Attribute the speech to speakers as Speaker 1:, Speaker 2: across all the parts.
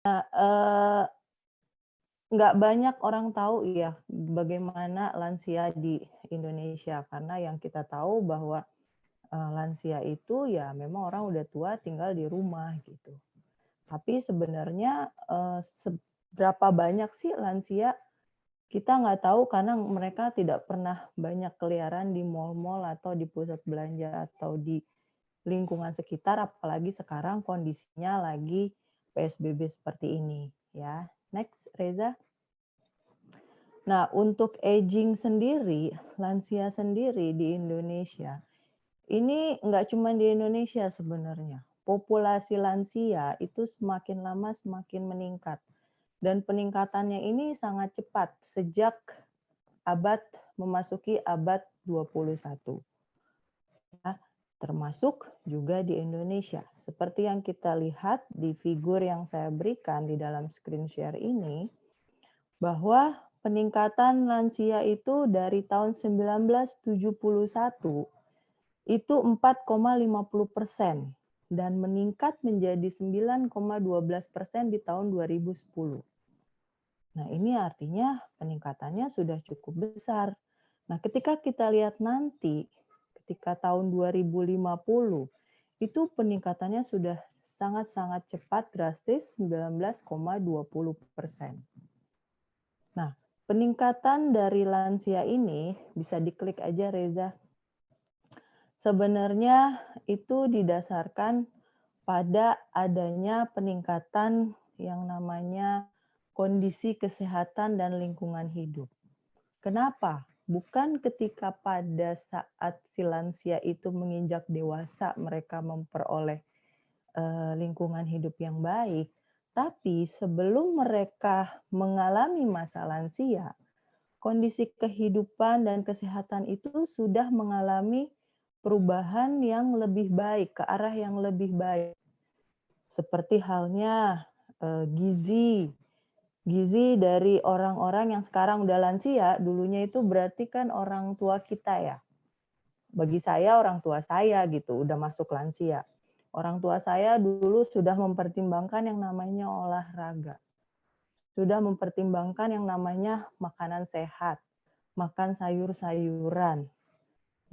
Speaker 1: Nah, nggak banyak orang tahu ya bagaimana lansia di Indonesia, karena yang kita tahu bahwa, lansia itu ya memang orang udah tua tinggal di rumah gitu. Tapi sebenarnya, seberapa banyak sih lansia, kita nggak tahu karena mereka tidak pernah banyak keliaran di mal-mal atau di pusat belanja atau di lingkungan sekitar, apalagi sekarang kondisinya lagi PSBB seperti ini ya. Next, Reza. Nah, untuk aging sendiri, lansia sendiri di Indonesia, ini nggak cuma di Indonesia sebenarnya. Populasi lansia itu semakin lama semakin meningkat. Dan peningkatannya ini sangat cepat sejak abad memasuki abad 21. Ya, termasuk juga di Indonesia. Seperti yang kita lihat di figur yang saya berikan di dalam screen share ini, bahwa peningkatan lansia itu dari tahun 1971 itu 4,50% dan meningkat menjadi 9,12% di tahun 2010. Nah, ini artinya peningkatannya sudah cukup besar. Nah, ketika kita lihat nanti, ketika tahun 2050, itu peningkatannya sudah sangat-sangat cepat, drastis, 19,20%. Nah, peningkatan dari lansia ini, bisa diklik aja Reza, sebenarnya itu didasarkan pada adanya peningkatan yang namanya kondisi kesehatan dan lingkungan hidup. Kenapa? Bukan ketika pada saat si lansia itu menginjak dewasa mereka memperoleh lingkungan hidup yang baik, tapi sebelum mereka mengalami masa lansia, kondisi kehidupan dan kesehatan itu sudah mengalami perubahan yang lebih baik, ke arah yang lebih baik. Seperti halnya gizi. Gizi dari orang-orang yang sekarang udah lansia, dulunya itu berarti kan orang tua kita ya. Bagi saya orang tua saya gitu, udah masuk lansia. Orang tua saya dulu sudah mempertimbangkan yang namanya olahraga. Sudah mempertimbangkan yang namanya makanan sehat, makan sayur-sayuran.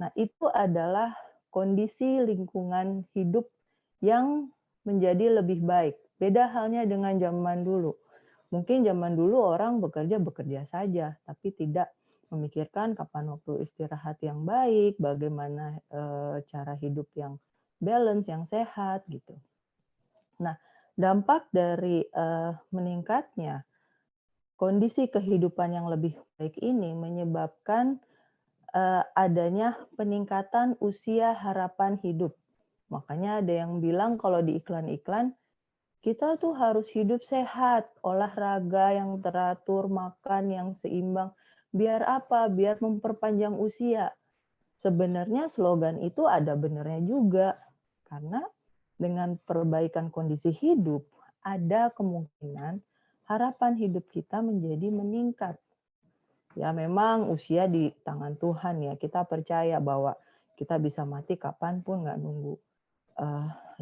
Speaker 1: Nah, itu adalah kondisi lingkungan hidup yang menjadi lebih baik. Beda halnya dengan zaman dulu. Mungkin zaman dulu orang bekerja saja, tapi tidak memikirkan kapan waktu istirahat yang baik, bagaimana cara hidup yang balance, yang sehat gitu. Nah, dampak dari meningkatnya kondisi kehidupan yang lebih baik ini menyebabkan adanya peningkatan usia harapan hidup. Makanya ada yang bilang kalau di iklan-iklan, kita tuh harus hidup sehat, olahraga yang teratur, makan yang seimbang. Biar apa? Biar memperpanjang usia. Sebenarnya slogan itu ada benernya juga. Karena dengan perbaikan kondisi hidup, ada kemungkinan harapan hidup kita menjadi meningkat. Ya memang usia di tangan Tuhan ya, kita percaya bahwa kita bisa mati kapanpun, nggak nunggu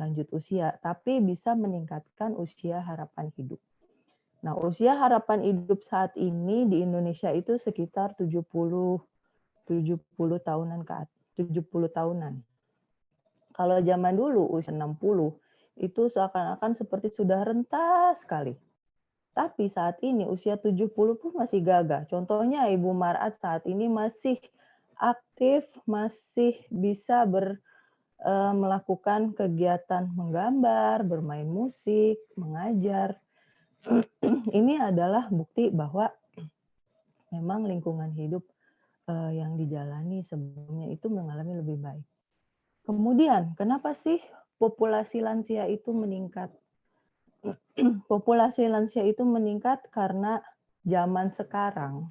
Speaker 1: lanjut usia, tapi bisa meningkatkan usia harapan hidup. Nah, usia harapan hidup saat ini di Indonesia itu sekitar 70 tahunan ke atas, 70 tahunan. Kalau zaman dulu usia 60, itu seakan-akan seperti sudah renta sekali. Tapi saat ini usia 70 pun masih gagah. Contohnya Ibu Marat saat ini masih aktif, masih bisa melakukan kegiatan menggambar, bermain musik, mengajar. Ini adalah bukti bahwa memang lingkungan hidup yang dijalani sebelumnya itu mengalami lebih baik. Kemudian, kenapa sih populasi lansia itu meningkat? Populasi lansia itu meningkat karena zaman sekarang.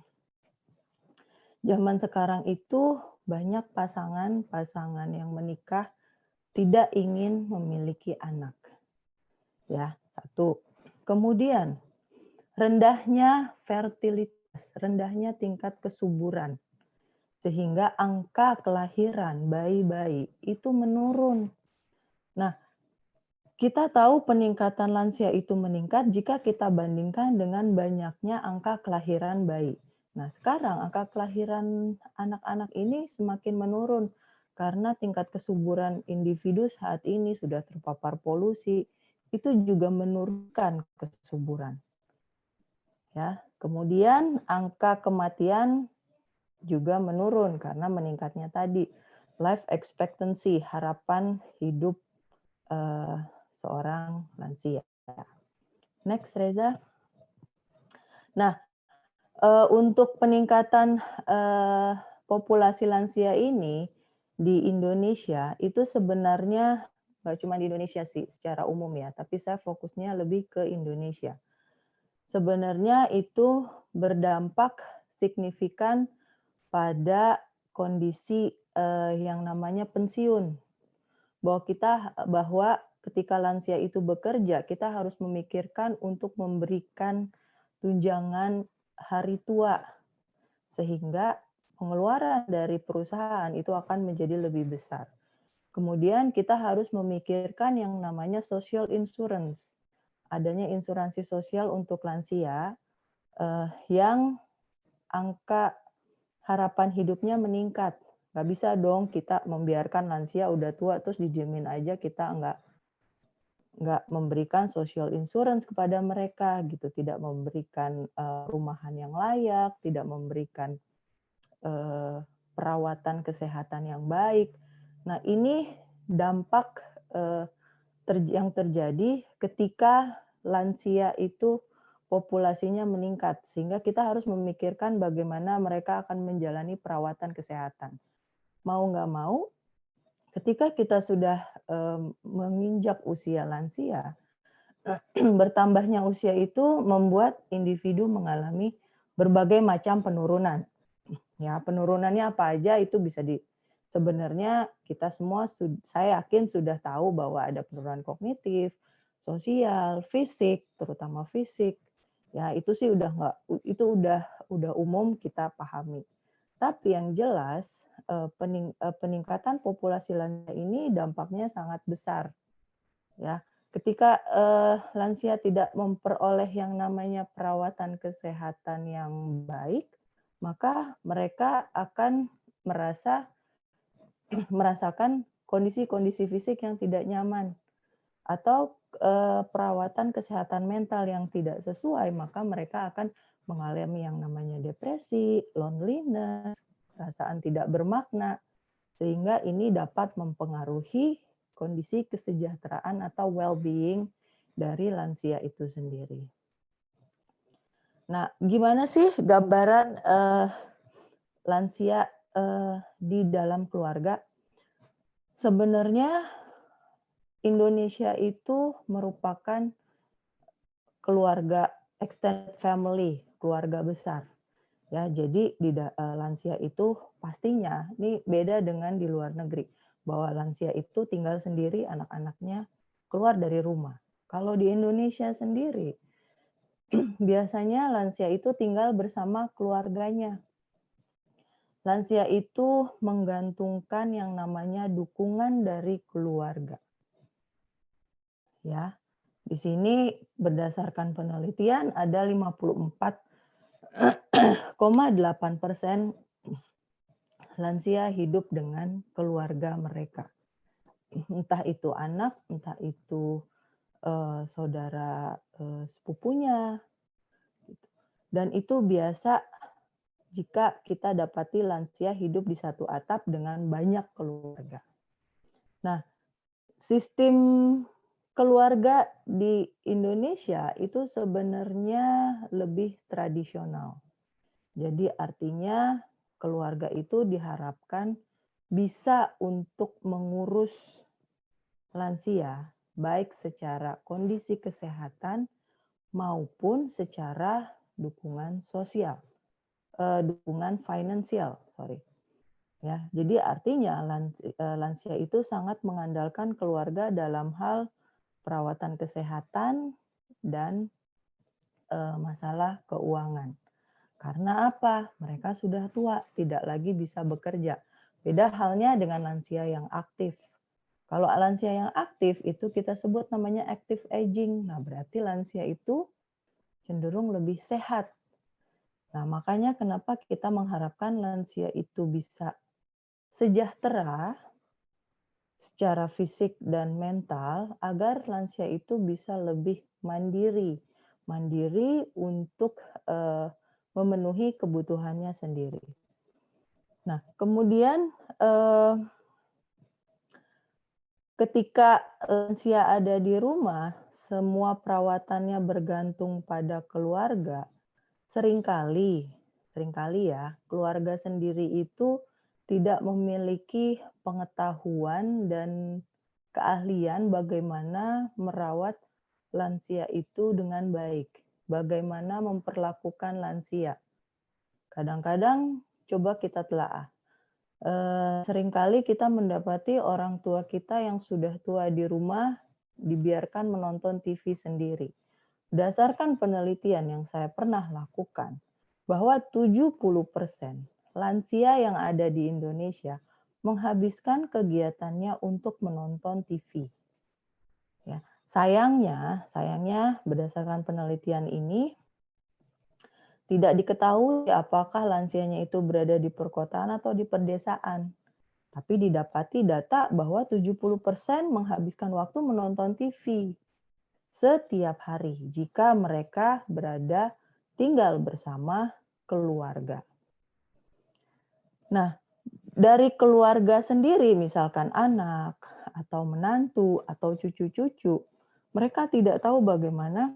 Speaker 1: Zaman sekarang itu banyak pasangan-pasangan yang menikah tidak ingin memiliki anak. Ya, satu. Kemudian, rendahnya fertilitas, rendahnya tingkat kesuburan. Sehingga angka kelahiran bayi-bayi itu menurun. Nah, Kita tahu peningkatan lansia itu meningkat jika kita bandingkan dengan banyaknya angka kelahiran bayi. Nah, sekarang angka kelahiran anak-anak ini semakin menurun karena tingkat kesuburan individu saat ini sudah terpapar polusi, itu juga menurunkan kesuburan. Ya, kemudian angka kematian juga menurun karena meningkatnya tadi life expectancy, harapan hidup seorang lansia. Next, Reza. Nah, untuk peningkatan populasi lansia ini di Indonesia itu sebenarnya nggak cuma di Indonesia sih secara umum ya, tapi saya fokusnya lebih ke Indonesia. Sebenarnya itu berdampak signifikan pada kondisi yang namanya pensiun. Bahwa ketika lansia itu bekerja, kita harus memikirkan untuk memberikan tunjangan hari tua, sehingga pengeluaran dari perusahaan itu akan menjadi lebih besar. Kemudian kita harus memikirkan yang namanya social insurance. Adanya insuransi sosial untuk lansia yang angka harapan hidupnya meningkat. Nggak bisa dong kita membiarkan lansia udah tua terus didiemin aja, kita nggak memberikan social insurance kepada mereka gitu, tidak memberikan rumahan yang layak, tidak memberikan perawatan kesehatan yang baik. Nah, ini dampak yang terjadi ketika lansia itu populasinya meningkat, sehingga kita harus memikirkan bagaimana mereka akan menjalani perawatan kesehatan. Mau nggak mau, ketika kita sudah menginjak usia lansia, bertambahnya usia itu membuat individu mengalami berbagai macam penurunan. Ya, penurunannya apa aja itu bisa sebenarnya kita semua saya yakin sudah tahu bahwa ada penurunan kognitif, sosial, fisik, terutama fisik. Ya, itu sih udah umum kita pahami. Tapi yang jelas peningkatan populasi lansia ini dampaknya sangat besar. Ya, ketika lansia tidak memperoleh yang namanya perawatan kesehatan yang baik, maka mereka akan merasakan kondisi-kondisi fisik yang tidak nyaman atau perawatan kesehatan mental yang tidak sesuai, maka mereka akan mengalami yang namanya depresi, loneliness, perasaan tidak bermakna, sehingga ini dapat mempengaruhi kondisi kesejahteraan atau well-being dari lansia itu sendiri. Nah, gimana sih gambaran lansia di dalam keluarga? Sebenarnya Indonesia itu merupakan keluarga extended family, keluarga besar. Ya, jadi lansia itu pastinya ini beda dengan di luar negeri, bahwa lansia itu tinggal sendiri, anak-anaknya keluar dari rumah. Kalau di Indonesia sendiri, biasanya lansia itu tinggal bersama keluarganya. Lansia itu menggantungkan yang namanya dukungan dari keluarga. Ya, di sini berdasarkan penelitian ada 54,8% lansia hidup dengan keluarga mereka. Entah itu anak, entah itu saudara sepupunya. Dan itu biasa jika kita dapati lansia hidup di satu atap dengan banyak keluarga. Nah, sistem keluarga di Indonesia itu sebenarnya lebih tradisional. Jadi artinya keluarga itu diharapkan bisa untuk mengurus lansia, baik secara kondisi kesehatan maupun secara dukungan sosial, dukungan finansial, sorry. Ya, jadi artinya lansia itu sangat mengandalkan keluarga dalam hal perawatan kesehatan dan masalah keuangan. Karena apa? Mereka sudah tua, tidak lagi bisa bekerja. Beda halnya dengan lansia yang aktif. Kalau lansia yang aktif itu kita sebut namanya active aging. Nah, berarti lansia itu cenderung lebih sehat. Nah, makanya kenapa kita mengharapkan lansia itu bisa sejahtera secara fisik dan mental agar lansia itu bisa lebih mandiri. Mandiri untuk memenuhi kebutuhannya sendiri. Nah, kemudian ketika lansia ada di rumah, semua perawatannya bergantung pada keluarga. Seringkali ya, keluarga sendiri itu tidak memiliki pengetahuan dan keahlian bagaimana merawat lansia itu dengan baik, bagaimana memperlakukan lansia. Kadang-kadang coba kita telaah. Seringkali kita mendapati orang tua kita yang sudah tua di rumah dibiarkan menonton TV sendiri. Berdasarkan penelitian yang saya pernah lakukan, bahwa 70% lansia yang ada di Indonesia menghabiskan kegiatannya untuk menonton TV. Ya. Sayangnya berdasarkan penelitian ini tidak diketahui apakah lansianya itu berada di perkotaan atau di pedesaan. Tapi didapati data bahwa 70% menghabiskan waktu menonton TV setiap hari jika mereka berada tinggal bersama keluarga. Nah, dari keluarga sendiri, misalkan anak atau menantu atau cucu-cucu, mereka tidak tahu bagaimana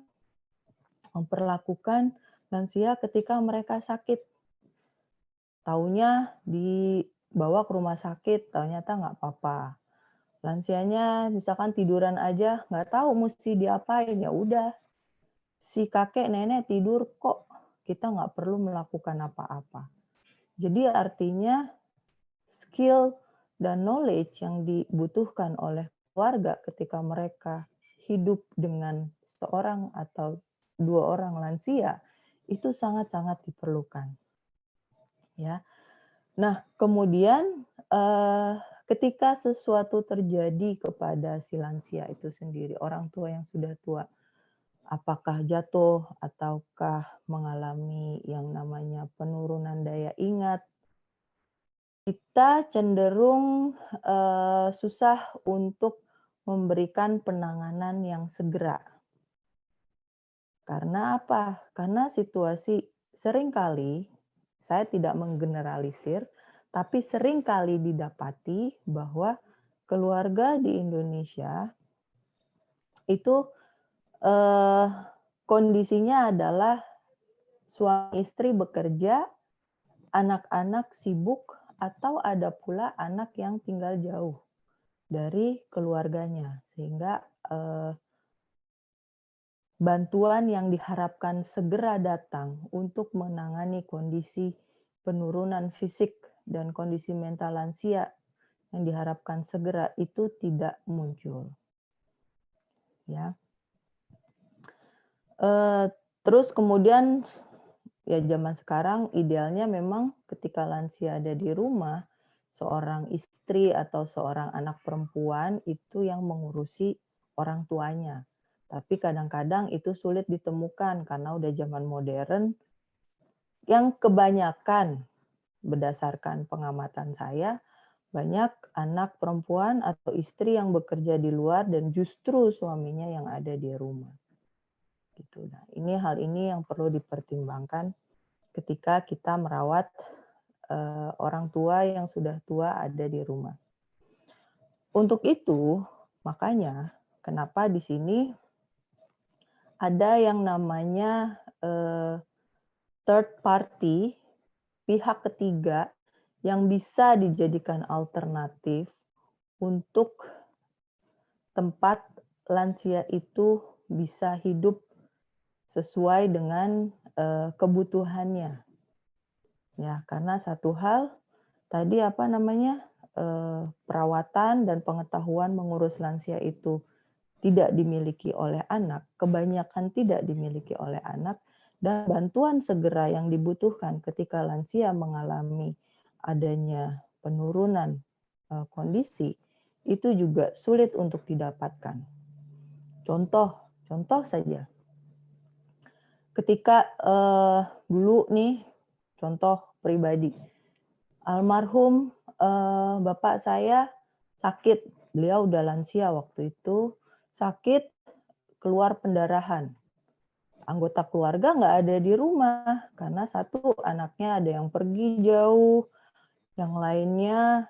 Speaker 1: memperlakukan lansia ketika mereka sakit. Taunya dibawa ke rumah sakit, ternyata nggak apa-apa. Lansianya misalkan tiduran aja, nggak tahu mesti diapain, ya udah. Si kakek nenek tidur kok, kita nggak perlu melakukan apa-apa. Jadi artinya skill dan knowledge yang dibutuhkan oleh keluarga ketika mereka hidup dengan seorang atau dua orang lansia itu sangat-sangat diperlukan. Ya. Nah, kemudian ketika sesuatu terjadi kepada si lansia itu sendiri, orang tua yang sudah tua, apakah jatuh ataukah mengalami yang namanya penurunan daya ingat, kita cenderung susah untuk memberikan penanganan yang segera. Karena apa? Karena situasi seringkali, saya tidak menggeneralisir, tapi seringkali didapati bahwa keluarga di Indonesia itu kondisinya adalah suami istri bekerja, anak-anak sibuk, atau ada pula anak yang tinggal jauh dari keluarganya. Sehingga bantuan yang diharapkan segera datang untuk menangani kondisi penurunan fisik dan kondisi mental lansia yang diharapkan segera itu tidak muncul. Ya. Terus kemudian ya zaman sekarang idealnya memang ketika lansia ada di rumah, seorang istri atau seorang anak perempuan itu yang mengurusi orang tuanya. Tapi kadang-kadang itu sulit ditemukan karena udah zaman modern yang kebanyakan berdasarkan pengamatan saya banyak anak perempuan atau istri yang bekerja di luar dan justru suaminya yang ada di rumah. Gitu. Nah, hal ini yang perlu dipertimbangkan ketika kita merawat orang tua yang sudah tua ada di rumah. Untuk itu, makanya kenapa di sini ada yang namanya third party, pihak ketiga yang bisa dijadikan alternatif untuk tempat lansia itu bisa hidup sesuai dengan kebutuhannya. Ya, karena satu hal tadi perawatan dan pengetahuan mengurus lansia itu tidak dimiliki oleh anak, kebanyakan tidak dimiliki oleh anak, dan bantuan segera yang dibutuhkan ketika lansia mengalami adanya penurunan kondisi itu juga sulit untuk didapatkan. Contoh saja. Ketika dulu nih, contoh pribadi, almarhum bapak saya sakit, beliau udah lansia waktu itu, sakit, keluar pendarahan. Anggota keluarga nggak ada di rumah, karena satu anaknya ada yang pergi jauh, yang lainnya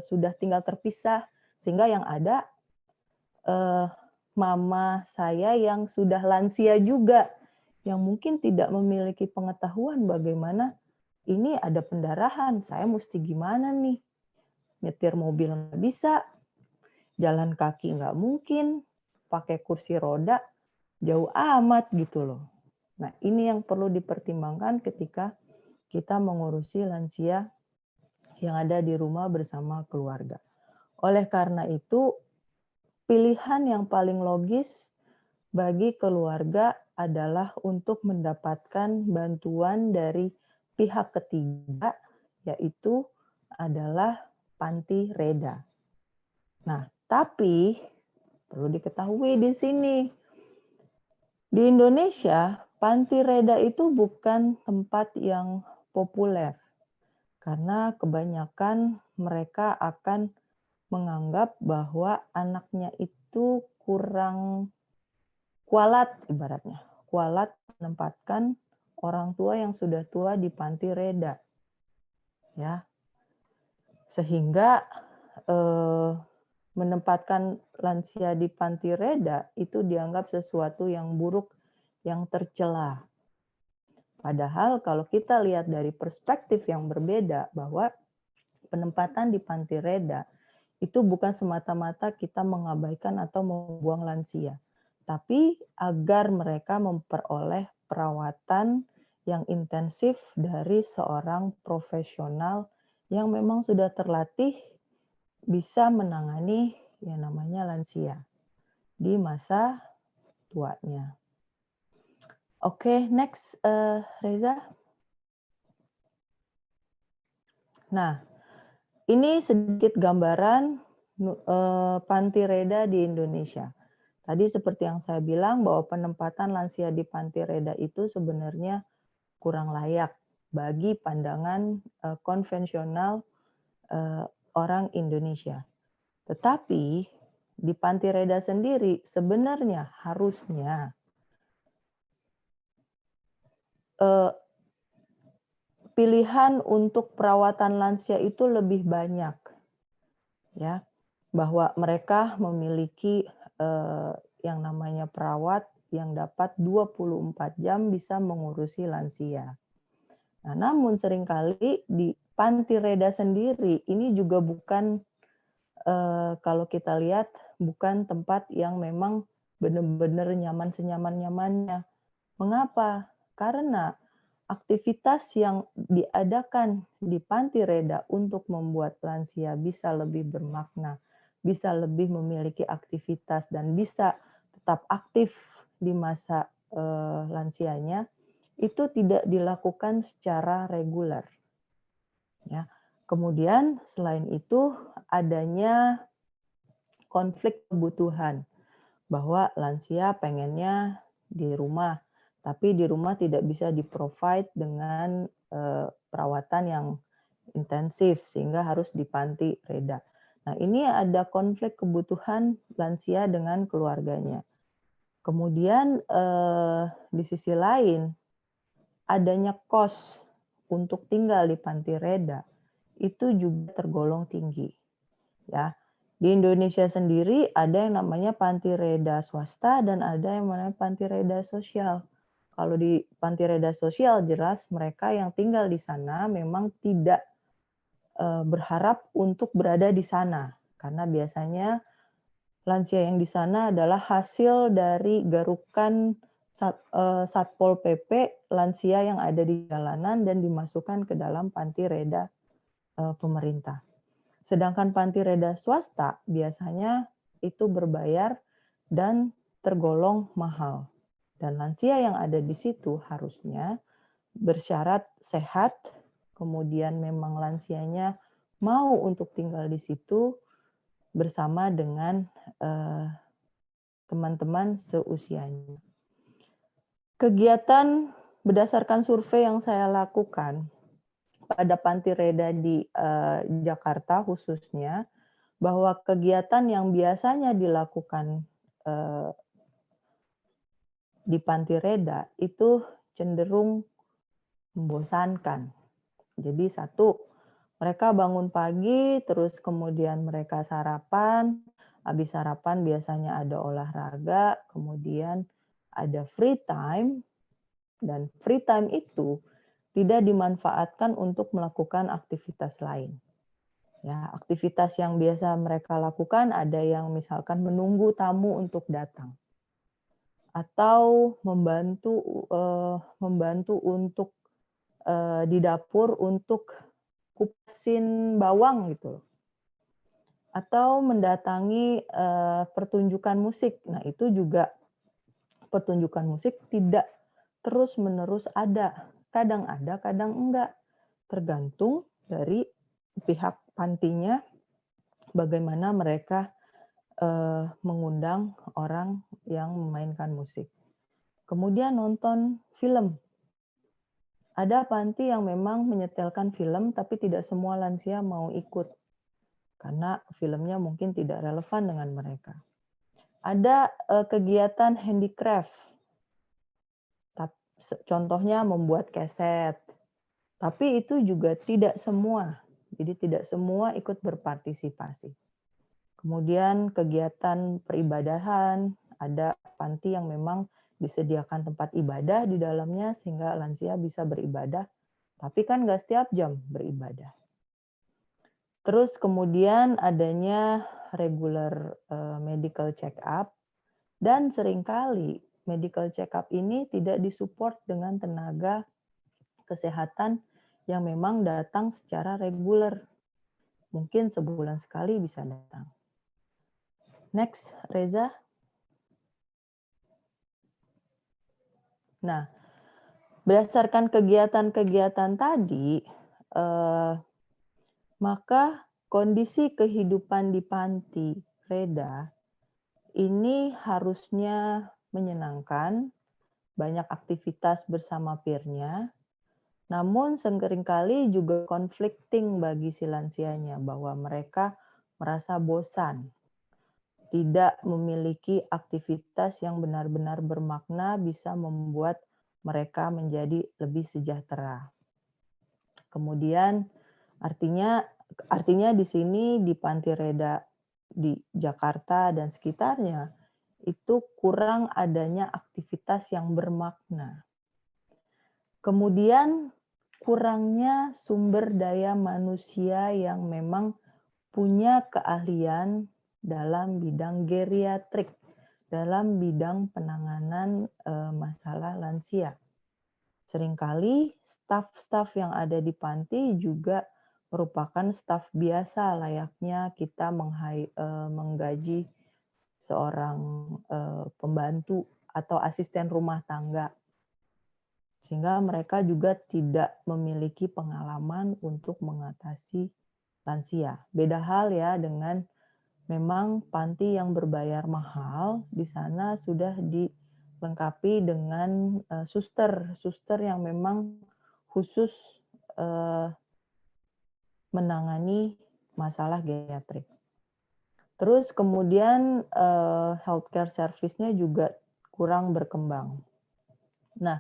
Speaker 1: sudah tinggal terpisah, sehingga yang ada mama saya yang sudah lansia juga, yang mungkin tidak memiliki pengetahuan bagaimana ini ada pendarahan, saya mesti gimana nih? Nyetir mobil nggak bisa, jalan kaki nggak mungkin, pakai kursi roda jauh amat gitu loh. Nah, ini yang perlu dipertimbangkan ketika kita mengurusi lansia yang ada di rumah bersama keluarga. Oleh karena itu, pilihan yang paling logis bagi keluarga adalah untuk mendapatkan bantuan dari pihak ketiga, yaitu adalah panti reda. Nah, tapi perlu diketahui di sini, di Indonesia, panti reda itu bukan tempat yang populer, karena kebanyakan mereka akan menganggap bahwa anaknya itu kurang kualat ibaratnya, kualat menempatkan orang tua yang sudah tua di panti reda. Ya. Sehingga menempatkan lansia di panti reda itu dianggap sesuatu yang buruk, yang tercela. Padahal kalau kita lihat dari perspektif yang berbeda bahwa penempatan di panti reda itu bukan semata-mata kita mengabaikan atau membuang lansia, tapi agar mereka memperoleh perawatan yang intensif dari seorang profesional yang memang sudah terlatih bisa menangani yang namanya lansia di masa tuanya. Oke, next, Reza. Nah, ini sedikit gambaran panti reda di Indonesia. Tadi seperti yang saya bilang bahwa penempatan lansia di panti reda itu sebenarnya kurang layak bagi pandangan konvensional orang Indonesia. Tetapi di panti reda sendiri sebenarnya harusnya pilihan untuk perawatan lansia itu lebih banyak, ya, bahwa mereka memiliki yang namanya perawat yang dapat 24 jam bisa mengurusi lansia. Nah, namun seringkali di panti reda sendiri ini juga bukan kalau kita lihat bukan tempat yang memang benar-benar nyaman senyaman-nyamannya. Mengapa? Karena aktivitas yang diadakan di panti reda untuk membuat lansia bisa lebih bermakna, bisa lebih memiliki aktivitas dan bisa tetap aktif di masa lansianya, itu tidak dilakukan secara reguler. Ya. Kemudian selain itu adanya konflik kebutuhan bahwa lansia pengennya di rumah, tapi di rumah tidak bisa di-provide dengan perawatan yang intensif sehingga harus di panti reda. Nah, ini ada konflik kebutuhan lansia dengan keluarganya. Kemudian di sisi lain adanya kos untuk tinggal di panti reda itu juga tergolong tinggi. Ya. Di Indonesia sendiri ada yang namanya panti reda swasta dan ada yang namanya panti reda sosial. Kalau di panti reda sosial jelas mereka yang tinggal di sana memang tidak berharap untuk berada di sana karena biasanya lansia yang di sana adalah hasil dari garukan Satpol PP lansia yang ada di jalanan dan dimasukkan ke dalam panti reda pemerintah. Sedangkan panti reda swasta biasanya itu berbayar dan tergolong mahal. Dan lansia yang ada di situ harusnya bersyarat sehat, kemudian memang lansianya mau untuk tinggal di situ, bersama dengan teman-teman seusianya. Kegiatan berdasarkan survei yang saya lakukan pada Panti Reda di Jakarta khususnya, bahwa kegiatan yang biasanya dilakukan di Panti Reda itu cenderung membosankan. Jadi satu, mereka bangun pagi, terus kemudian mereka sarapan, habis sarapan biasanya ada olahraga, kemudian ada free time, dan free time itu tidak dimanfaatkan untuk melakukan aktivitas lain. Ya, aktivitas yang biasa mereka lakukan ada yang misalkan menunggu tamu untuk datang, atau membantu untuk di dapur untuk kupasin bawang gitu, atau mendatangi pertunjukan musik. Nah, itu juga pertunjukan musik tidak terus-menerus ada. Kadang ada, kadang enggak. Tergantung dari pihak pantinya bagaimana mereka mengundang orang yang memainkan musik. Kemudian nonton film. Ada panti yang memang menyetelkan film, tapi tidak semua lansia mau ikut. Karena filmnya mungkin tidak relevan dengan mereka. Ada kegiatan handicraft. Contohnya membuat keset. Tapi itu juga tidak semua. Jadi tidak semua ikut berpartisipasi. Kemudian kegiatan peribadahan. Ada panti yang memang disediakan tempat ibadah di dalamnya sehingga lansia bisa beribadah, tapi kan nggak setiap jam beribadah. Terus kemudian adanya regular medical check-up, dan seringkali medical check-up ini tidak disupport dengan tenaga kesehatan yang memang datang secara reguler. Mungkin sebulan sekali bisa datang. Next, Reza. Nah, berdasarkan kegiatan-kegiatan tadi, maka kondisi kehidupan di Panti Reda ini harusnya menyenangkan, banyak aktivitas bersama peernya, namun seringkali juga conflicting bagi si lansianya bahwa mereka merasa bosan, tidak memiliki aktivitas yang benar-benar bermakna bisa membuat mereka menjadi lebih sejahtera. Kemudian artinya di sini di Panti Reda di Jakarta dan sekitarnya itu kurang adanya aktivitas yang bermakna. Kemudian kurangnya sumber daya manusia yang memang punya keahlian dalam bidang geriatrik, dalam bidang penanganan masalah lansia. Seringkali staf-staf yang ada di panti juga merupakan staf biasa, layaknya kita menggaji seorang pembantu atau asisten rumah tangga. Sehingga mereka juga tidak memiliki pengalaman untuk mengatasi lansia. Beda hal ya dengan memang panti yang berbayar mahal, di sana sudah dilengkapi dengan suster yang memang khusus menangani masalah geriatrik. Terus kemudian healthcare service-nya juga kurang berkembang. Nah,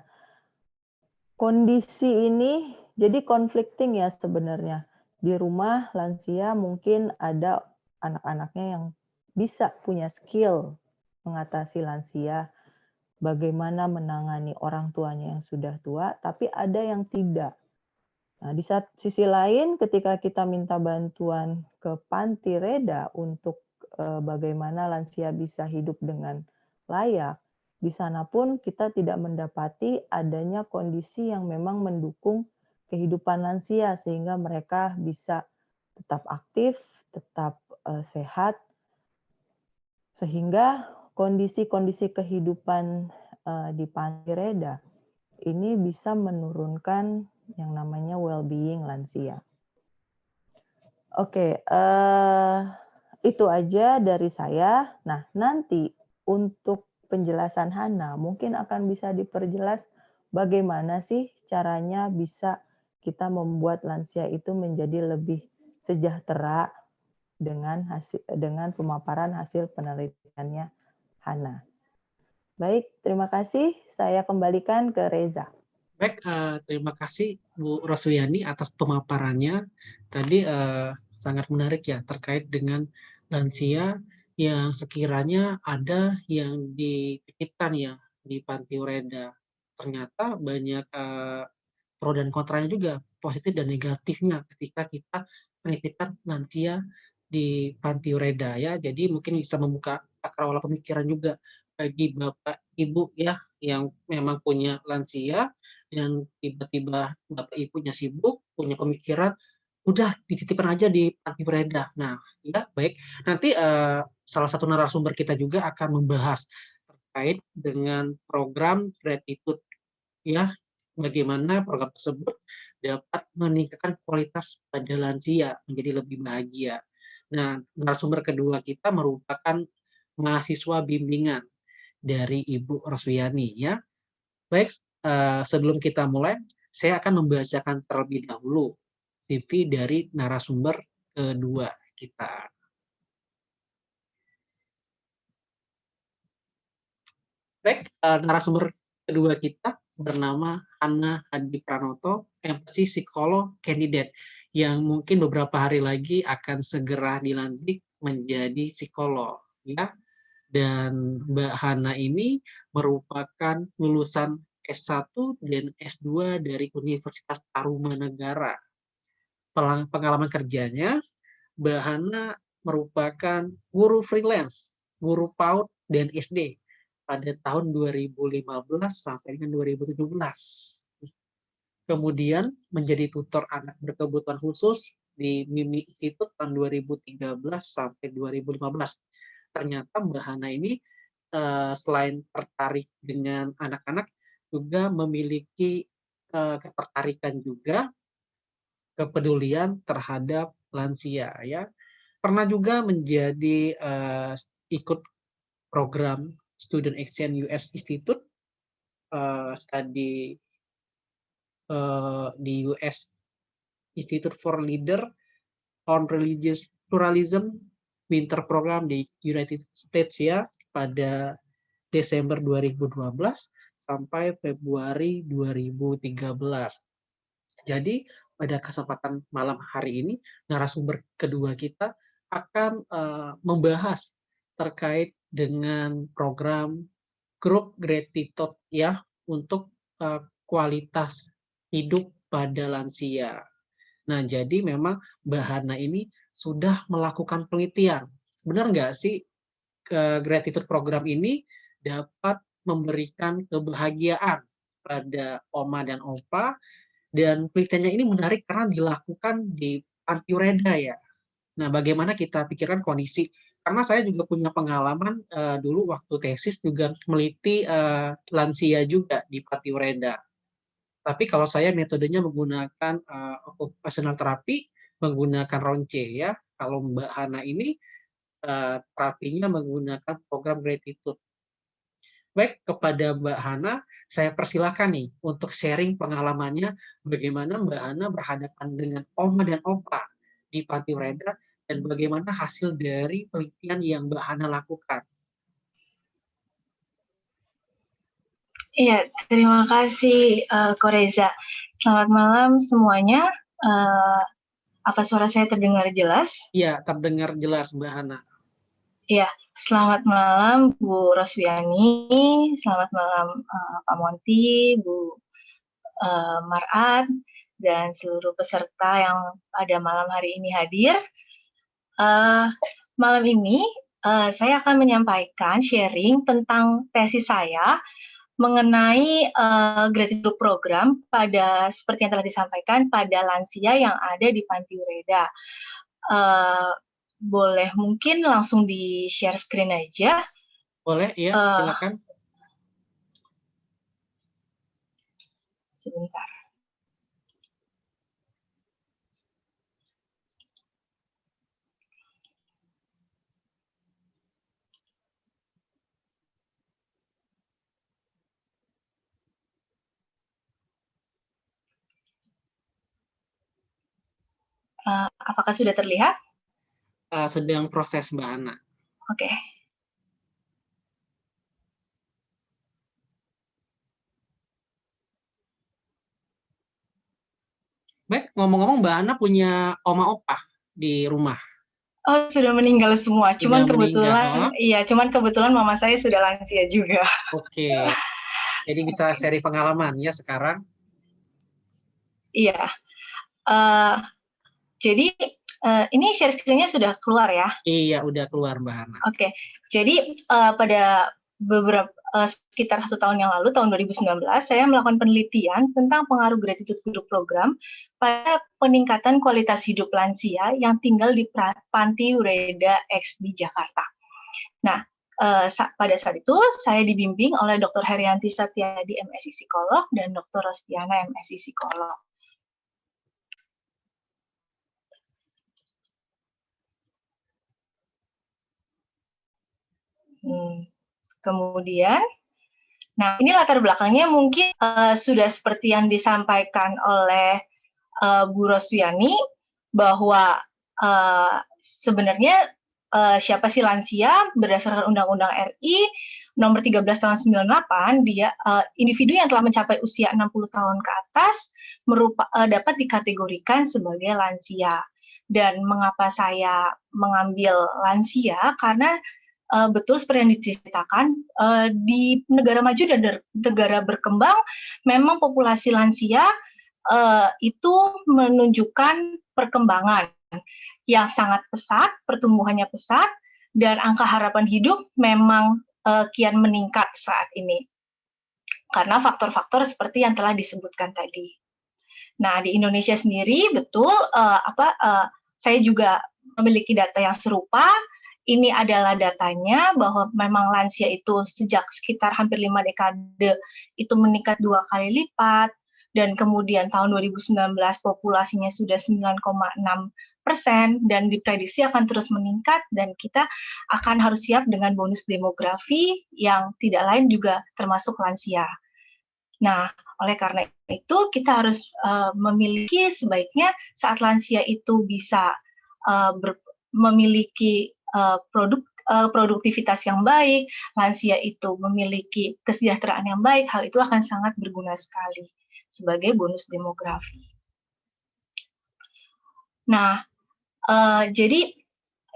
Speaker 1: kondisi ini jadi conflicting ya sebenarnya. Di rumah lansia mungkin ada anak-anaknya yang bisa punya skill mengatasi lansia, bagaimana menangani orang tuanya yang sudah tua, tapi ada yang tidak. Nah, di sisi lain ketika kita minta bantuan ke Panti Reda untuk bagaimana lansia bisa hidup dengan layak, di sana pun kita tidak mendapati adanya kondisi yang memang mendukung kehidupan lansia sehingga mereka bisa tetap aktif, tetap sehat, sehingga kondisi-kondisi kehidupan di Panti Reda ini bisa menurunkan yang namanya well-being lansia. Oke, itu aja dari saya. Nah, nanti untuk penjelasan Hana mungkin akan bisa diperjelas bagaimana sih caranya bisa kita membuat lansia itu menjadi lebih sejahtera dengan pemaparan hasil penelitiannya Hana. Baik, terima kasih. Saya kembalikan ke Reza.
Speaker 2: Baik, terima kasih Bu Roswiani atas pemaparannya. Tadi sangat menarik ya terkait dengan lansia yang sekiranya ada yang dititipkan ya di Panti Ureda. Ternyata banyak pro dan kontranya juga, positif dan negatifnya ketika kita menitipkan lansia di Panti Ureda ya. Jadi mungkin bisa membuka cakrawala pemikiran juga bagi Bapak Ibu ya yang memang punya lansia dan tiba-tiba Bapak Ibunya sibuk, punya pemikiran, udah dititipkan aja di Panti Ureda. Nah, ya baik. Nanti salah satu narasumber kita juga akan membahas terkait dengan program gratitude ya, bagaimana program tersebut dapat meningkatkan kualitas pada lansia menjadi lebih bahagia. Nah, narasumber kedua kita merupakan mahasiswa bimbingan dari Ibu Roswiani ya. Baik, sebelum kita mulai, saya akan membacakan terlebih dahulu CV dari narasumber kedua kita. Baik, narasumber kedua kita bernama Hana Hadi Pranoto, MPC Psikolog Candidate, yang mungkin beberapa hari lagi akan segera dilantik menjadi psikolog. Ya. Dan Mbak Hana ini merupakan lulusan S1 dan S2 dari Universitas Tarumanegara. Pengalaman kerjanya, Mbak Hana merupakan guru freelance, guru PAUD dan SD pada tahun 2015 sampai dengan 2017. Kemudian menjadi tutor anak berkebutuhan khusus di MIMI Institute tahun 2013 sampai 2015. Ternyata Mbak Hana ini selain tertarik dengan anak-anak juga memiliki ketertarikan juga kepedulian terhadap lansia ya. Pernah juga menjadi ikut program Student Exchange US Institute study di US Institute for Leader on Religious Pluralism Winter Program di United States ya pada Desember 2012 sampai Februari 2013. Jadi pada kesempatan malam hari ini narasumber kedua kita akan membahas terkait dengan program grup gratitude ya untuk kualitas hidup pada lansia. Nah, jadi memang Mbak Hana ini sudah melakukan penelitian. Benar nggak sih gratitude program ini dapat memberikan kebahagiaan pada oma dan opa, dan penelitiannya ini menarik karena dilakukan di Panti Ureda ya. Nah, bagaimana kita pikirkan kondisi, karena saya juga punya pengalaman dulu waktu tesis juga meliti lansia juga di Panti Ureda. Tapi kalau saya metodenya menggunakan occupational therapy, menggunakan ronce ya. Kalau Mbak Hana ini terapinya menggunakan program gratitude. Baik, kepada Mbak Hana, saya persilahkan nih untuk sharing pengalamannya bagaimana Mbak Hana berhadapan dengan oma dan opa di Panti Ureda dan bagaimana hasil dari penelitian yang Mbak Hana lakukan.
Speaker 3: Iya, terima kasih Koreza. Selamat malam semuanya. Apa suara saya terdengar jelas?
Speaker 2: Iya, terdengar jelas Mbak Hana.
Speaker 3: Iya, selamat malam Bu Roswiani, selamat malam Pak Monty, Bu Mar'ad, dan seluruh peserta yang pada malam hari ini hadir. Malam ini saya akan menyampaikan sharing tentang tesis saya mengenai gratitude program pada seperti yang telah disampaikan pada lansia yang ada di Panti Ureda. Boleh mungkin langsung di share screen aja.
Speaker 2: Boleh, iya, silakan.
Speaker 3: Sebentar. Apakah sudah terlihat?
Speaker 2: Sedang proses, Mbak Ana.
Speaker 3: Oke.
Speaker 2: Baik, ngomong-ngomong Mbak Ana punya oma opa di rumah?
Speaker 3: Oh, sudah meninggal semua.
Speaker 2: Sudah meninggal.
Speaker 3: Cuman kebetulan mama saya sudah lansia juga.
Speaker 2: Oke. Jadi bisa sharing pengalaman ya sekarang?
Speaker 3: Iya. Jadi ini share screen-nya sudah keluar ya?
Speaker 2: Iya, udah keluar Mbak Ana.
Speaker 3: Oke. Jadi pada sekitar 1 tahun yang lalu, tahun 2019, saya melakukan penelitian tentang pengaruh gratitude group program pada peningkatan kualitas hidup lansia yang tinggal di Panti Ureda X di Jakarta. Nah, pada saat itu saya dibimbing oleh Dr. Herianti Satyadi, MSc Psikolog, dan Dr. Rostiana, MSc Psikolog. Kemudian, nah ini latar belakangnya mungkin sudah seperti yang disampaikan oleh Bu Roswiani, bahwa sebenarnya siapa sih lansia berdasarkan Undang-Undang RI nomor 13 tahun 98, dia individu yang telah mencapai usia 60 tahun ke atas dapat dikategorikan sebagai lansia. Dan mengapa saya mengambil lansia? Karena betul seperti yang diceritakan, di negara maju dan negara berkembang memang populasi lansia itu menunjukkan perkembangan yang sangat pesat, pertumbuhannya pesat, dan angka harapan hidup memang kian meningkat saat ini karena faktor-faktor seperti yang telah disebutkan tadi. Nah, di Indonesia sendiri betul saya juga memiliki data yang serupa. Ini adalah datanya bahwa memang lansia itu sejak sekitar hampir 5 dekade itu meningkat 2 kali lipat, dan kemudian tahun 2019 populasinya sudah 9,6% dan diprediksi akan terus meningkat, dan kita akan harus siap dengan bonus demografi yang tidak lain juga termasuk lansia. Nah, oleh karena itu kita harus memiliki sebaiknya saat lansia itu bisa memiliki produktivitas yang baik, lansia itu memiliki kesejahteraan yang baik, hal itu akan sangat berguna sekali sebagai bonus demografi. Nah, jadi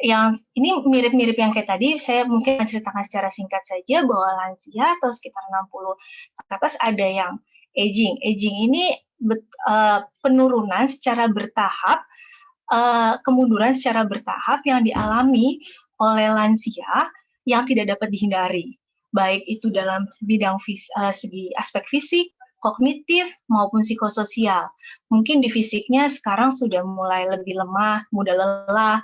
Speaker 3: yang ini mirip-mirip yang kayak tadi, saya mungkin menceritakan secara singkat saja bahwa lansia atau sekitar 60 ke atas ada yang aging. Aging ini penurunan secara bertahap, kemunduran secara bertahap yang dialami oleh lansia yang tidak dapat dihindari, baik itu dalam bidang segi aspek fisik, kognitif, maupun psikososial. Mungkin di fisiknya sekarang sudah mulai lebih lemah, mudah lelah,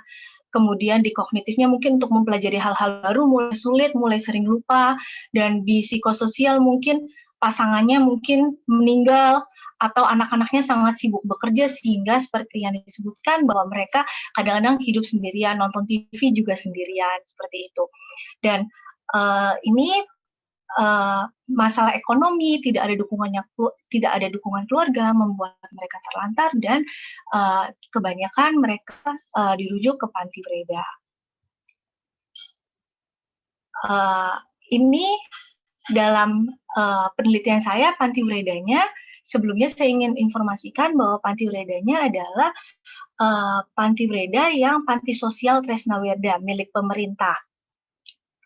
Speaker 3: kemudian di kognitifnya mungkin untuk mempelajari hal-hal baru mulai sulit, mulai sering lupa, dan di psikososial mungkin pasangannya mungkin meninggal, atau anak-anaknya sangat sibuk bekerja sehingga seperti yang disebutkan bahwa mereka kadang-kadang hidup sendirian, nonton TV juga sendirian, seperti itu. Dan ini masalah ekonomi, tidak ada dukungan keluarga membuat mereka terlantar, dan kebanyakan mereka dirujuk ke panti Breda. Ini dalam penelitian saya, panti Bredanya, sebelumnya saya ingin informasikan bahwa panti Bredanya adalah panti Breda yang panti sosial Tresnawirda milik pemerintah.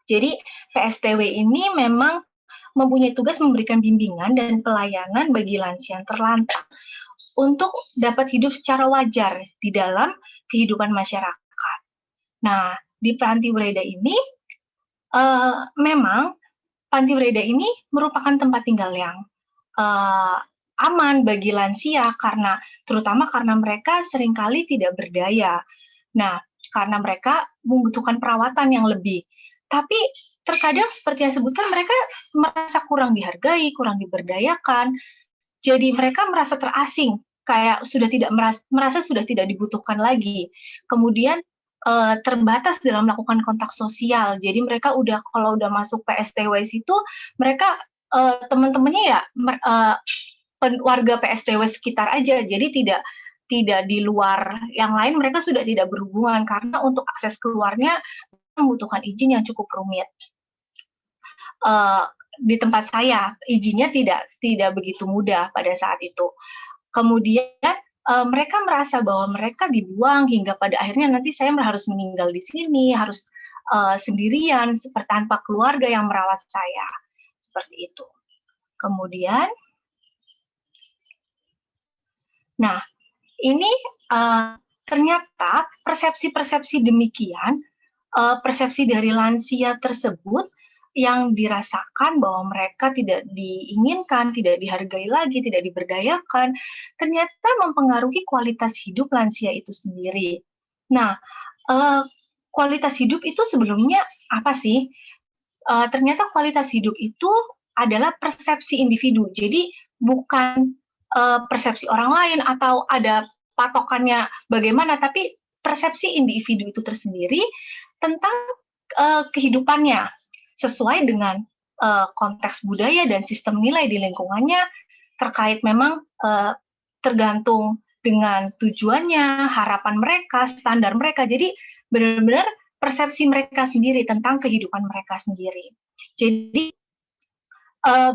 Speaker 3: Jadi PSTW ini memang mempunyai tugas memberikan bimbingan dan pelayanan bagi lansia yang terlantar untuk dapat hidup secara wajar di dalam kehidupan masyarakat. Nah, di Panti Breda ini memang Panti Breda ini merupakan tempat tinggal yang aman bagi lansia, terutama karena mereka seringkali tidak berdaya. Nah, karena mereka membutuhkan perawatan yang lebih. Tapi terkadang seperti yang disebutkan, mereka merasa kurang dihargai, kurang diberdayakan. Jadi mereka merasa terasing, kayak sudah tidak merasa sudah tidak dibutuhkan lagi. Kemudian terbatas dalam melakukan kontak sosial. Jadi mereka kalau udah masuk PSTW itu, mereka teman-temannya ya warga PSTW sekitar aja. Jadi tidak tidak di luar yang lain, mereka sudah tidak berhubungan karena untuk akses keluarnya membutuhkan izin yang cukup rumit. Di tempat saya izinnya tidak begitu mudah pada saat itu. Kemudian mereka merasa bahwa mereka dibuang hingga pada akhirnya nanti saya harus meninggal di sini, harus sendirian, seperti tanpa keluarga yang merawat saya, seperti itu. Kemudian, nah ini ternyata persepsi-persepsi demikian, persepsi dari lansia tersebut yang dirasakan bahwa mereka tidak diinginkan, tidak dihargai lagi, tidak diberdayakan, ternyata mempengaruhi kualitas hidup lansia itu sendiri. Nah, kualitas hidup itu sebelumnya apa sih? Ternyata kualitas hidup itu adalah persepsi individu. Jadi bukan persepsi orang lain atau ada patokannya bagaimana, tapi persepsi individu itu tersendiri tentang kehidupannya sesuai dengan konteks budaya dan sistem nilai di lingkungannya, terkait memang tergantung dengan tujuannya, harapan mereka, standar mereka. Jadi benar-benar persepsi mereka sendiri tentang kehidupan mereka sendiri. Jadi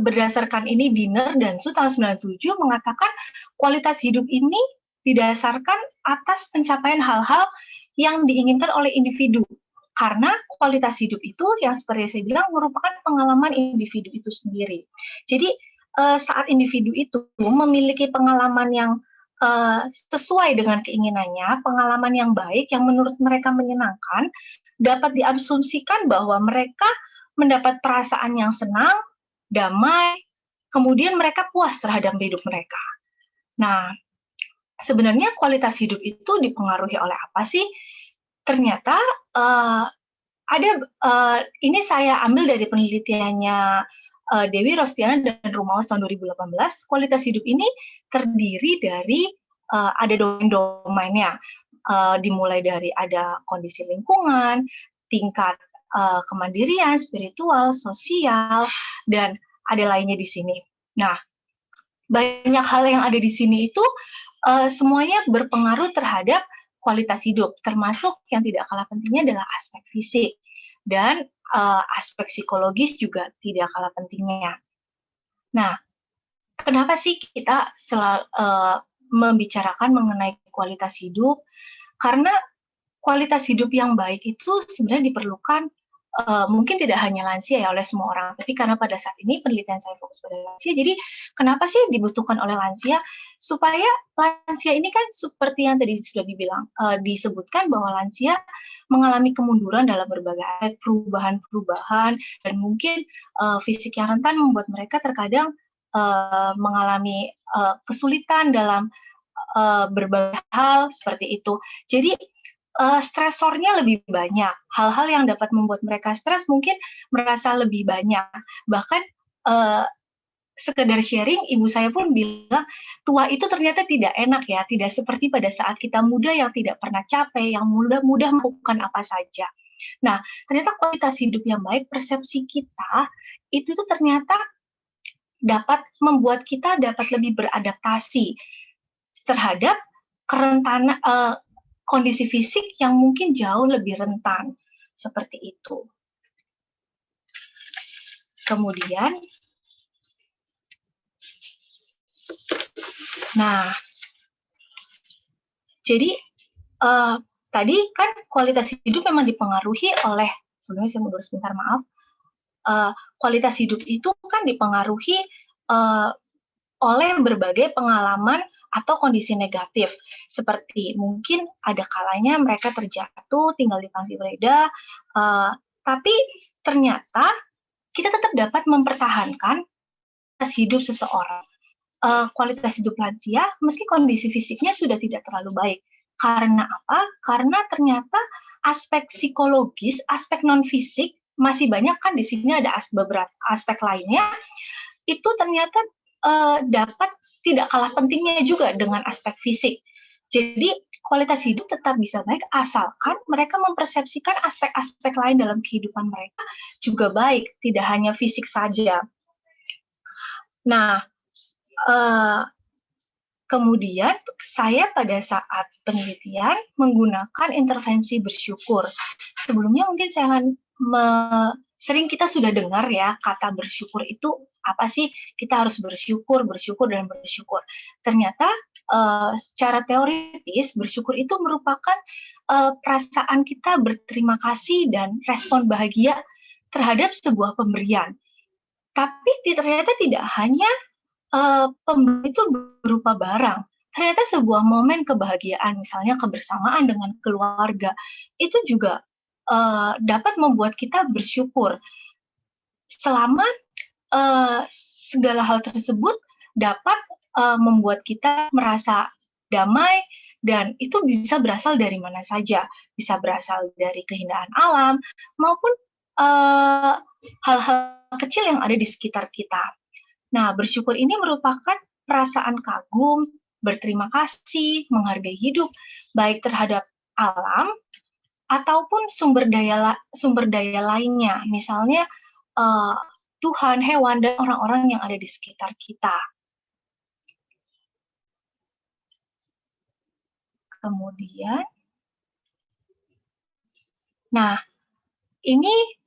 Speaker 3: berdasarkan ini Dinner dan Su tahun 97 mengatakan kualitas hidup ini didasarkan atas pencapaian hal-hal yang diinginkan oleh individu. Karena kualitas hidup itu yang seperti saya bilang merupakan pengalaman individu itu sendiri. Jadi saat individu itu memiliki pengalaman yang sesuai dengan keinginannya, pengalaman yang baik, yang menurut mereka menyenangkan, dapat diasumsikan bahwa mereka mendapat perasaan yang senang, damai, kemudian mereka puas terhadap hidup mereka. Nah, sebenarnya kualitas hidup itu dipengaruhi oleh apa sih? Ternyata ini saya ambil dari penelitiannya Dewi Rostiana dan Rumawas tahun 2018. Kualitas hidup ini terdiri dari ada domain-domainnya, dimulai dari ada kondisi lingkungan, tingkat kemandirian, spiritual, sosial, dan ada lainnya di sini. Nah, banyak hal yang ada di sini itu semuanya berpengaruh terhadap kualitas hidup, termasuk yang tidak kalah pentingnya adalah aspek fisik dan aspek psikologis juga tidak kalah pentingnya. Nah, kenapa sih kita membicarakan mengenai kualitas hidup? Karena kualitas hidup yang baik itu sebenarnya diperlukan mungkin tidak hanya lansia ya oleh semua orang, tapi karena pada saat ini penelitian saya fokus pada lansia, jadi kenapa sih dibutuhkan oleh lansia? Supaya lansia ini kan seperti yang tadi sudah disebutkan bahwa lansia mengalami kemunduran dalam berbagai perubahan-perubahan dan mungkin fisik yang rentan membuat mereka terkadang mengalami kesulitan dalam berbagai hal seperti itu. Jadi stresornya lebih banyak. Hal-hal yang dapat membuat mereka stres mungkin merasa lebih banyak. Bahkan sekedar sharing, ibu saya pun bilang, tua itu ternyata tidak enak ya, tidak seperti pada saat kita muda yang tidak pernah capek, yang mudah melakukan apa saja. Nah, ternyata kualitas hidup yang baik, persepsi kita, itu tuh ternyata dapat membuat kita dapat lebih beradaptasi terhadap kerentanan kondisi fisik yang mungkin jauh lebih rentan, seperti itu. Kemudian, nah, jadi tadi kan kualitas hidup memang dipengaruhi oleh, sebelumnya saya mundur sebentar, maaf, kualitas hidup itu kan dipengaruhi oleh berbagai pengalaman atau kondisi negatif, seperti mungkin ada kalanya mereka terjatuh, tinggal di panti bereda, tapi ternyata kita tetap dapat mempertahankan kualitas hidup seseorang, kualitas hidup lansia, meski kondisi fisiknya sudah tidak terlalu baik. Karena apa? Karena ternyata aspek psikologis, aspek non-fisik, masih banyak kan di sini ada beberapa aspek lainnya, itu ternyata dapat tidak kalah pentingnya juga dengan aspek fisik. Jadi kualitas hidup tetap bisa baik asalkan mereka mempersepsikan aspek-aspek lain dalam kehidupan mereka juga baik, tidak hanya fisik saja. Nah, Kemudian saya pada saat penelitian menggunakan intervensi bersyukur. Sebelumnya mungkin sering kita sudah dengar ya kata bersyukur itu apa sih? Kita harus bersyukur, bersyukur, dan bersyukur. Ternyata secara teoritis bersyukur itu merupakan perasaan kita berterima kasih dan respon bahagia terhadap sebuah pemberian. Tapi ternyata tidak hanya pemberi itu berupa barang. Ternyata sebuah momen kebahagiaan, misalnya kebersamaan dengan keluarga, itu juga dapat membuat kita bersyukur. Selama segala hal tersebut dapat membuat kita merasa damai, dan itu bisa berasal dari mana saja. Bisa berasal dari keindahan alam, maupun hal-hal kecil yang ada di sekitar kita. Nah, bersyukur ini merupakan perasaan kagum, berterima kasih, menghargai hidup, baik terhadap alam ataupun sumber daya lainnya, misalnya Tuhan, hewan, dan orang-orang yang ada di sekitar kita. Kemudian, nah ini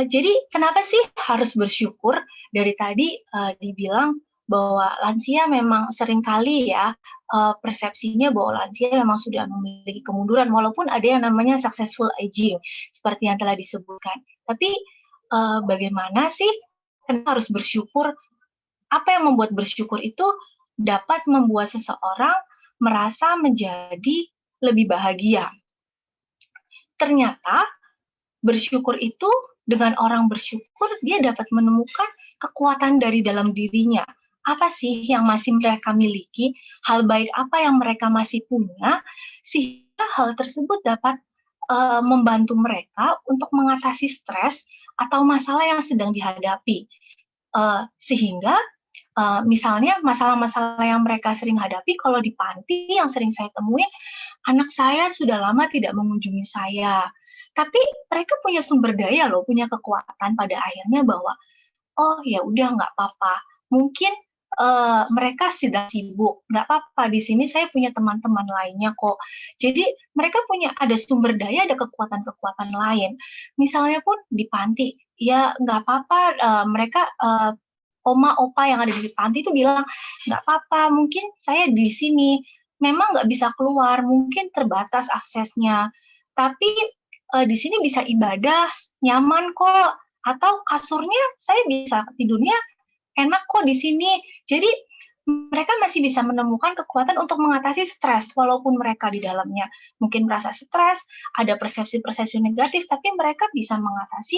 Speaker 3: jadi kenapa sih harus bersyukur? Dari tadi dibilang bahwa lansia memang seringkali ya persepsinya bahwa lansia memang sudah memiliki kemunduran, walaupun ada yang namanya successful aging seperti yang telah disebutkan. Tapi bagaimana sih kenapa harus bersyukur? Apa yang membuat bersyukur itu dapat membuat seseorang merasa menjadi lebih bahagia? Ternyata bersyukur itu, dengan orang bersyukur, dia dapat menemukan kekuatan dari dalam dirinya. Apa sih yang masih mereka miliki, hal baik apa yang mereka masih punya, sehingga hal tersebut dapat membantu mereka untuk mengatasi stres atau masalah yang sedang dihadapi. Sehingga misalnya masalah-masalah yang mereka sering hadapi, kalau di panti yang sering saya temuin, anak saya sudah lama tidak mengunjungi saya. Tapi mereka punya sumber daya loh, punya kekuatan pada akhirnya bahwa, oh ya udah nggak apa-apa, mungkin mereka sedang sibuk, nggak apa-apa, di sini saya punya teman-teman lainnya kok. Jadi mereka punya ada sumber daya, ada kekuatan-kekuatan lain. Misalnya pun di panti, ya nggak apa-apa, mereka oma opa yang ada di panti itu bilang nggak apa-apa, mungkin saya di sini memang nggak bisa keluar, mungkin terbatas aksesnya, tapi di sini bisa ibadah, nyaman kok, atau kasurnya saya bisa tidurnya enak kok di sini. Jadi mereka masih bisa menemukan kekuatan untuk mengatasi stres, walaupun mereka di dalamnya mungkin merasa stres, ada persepsi-persepsi negatif, tapi mereka bisa mengatasi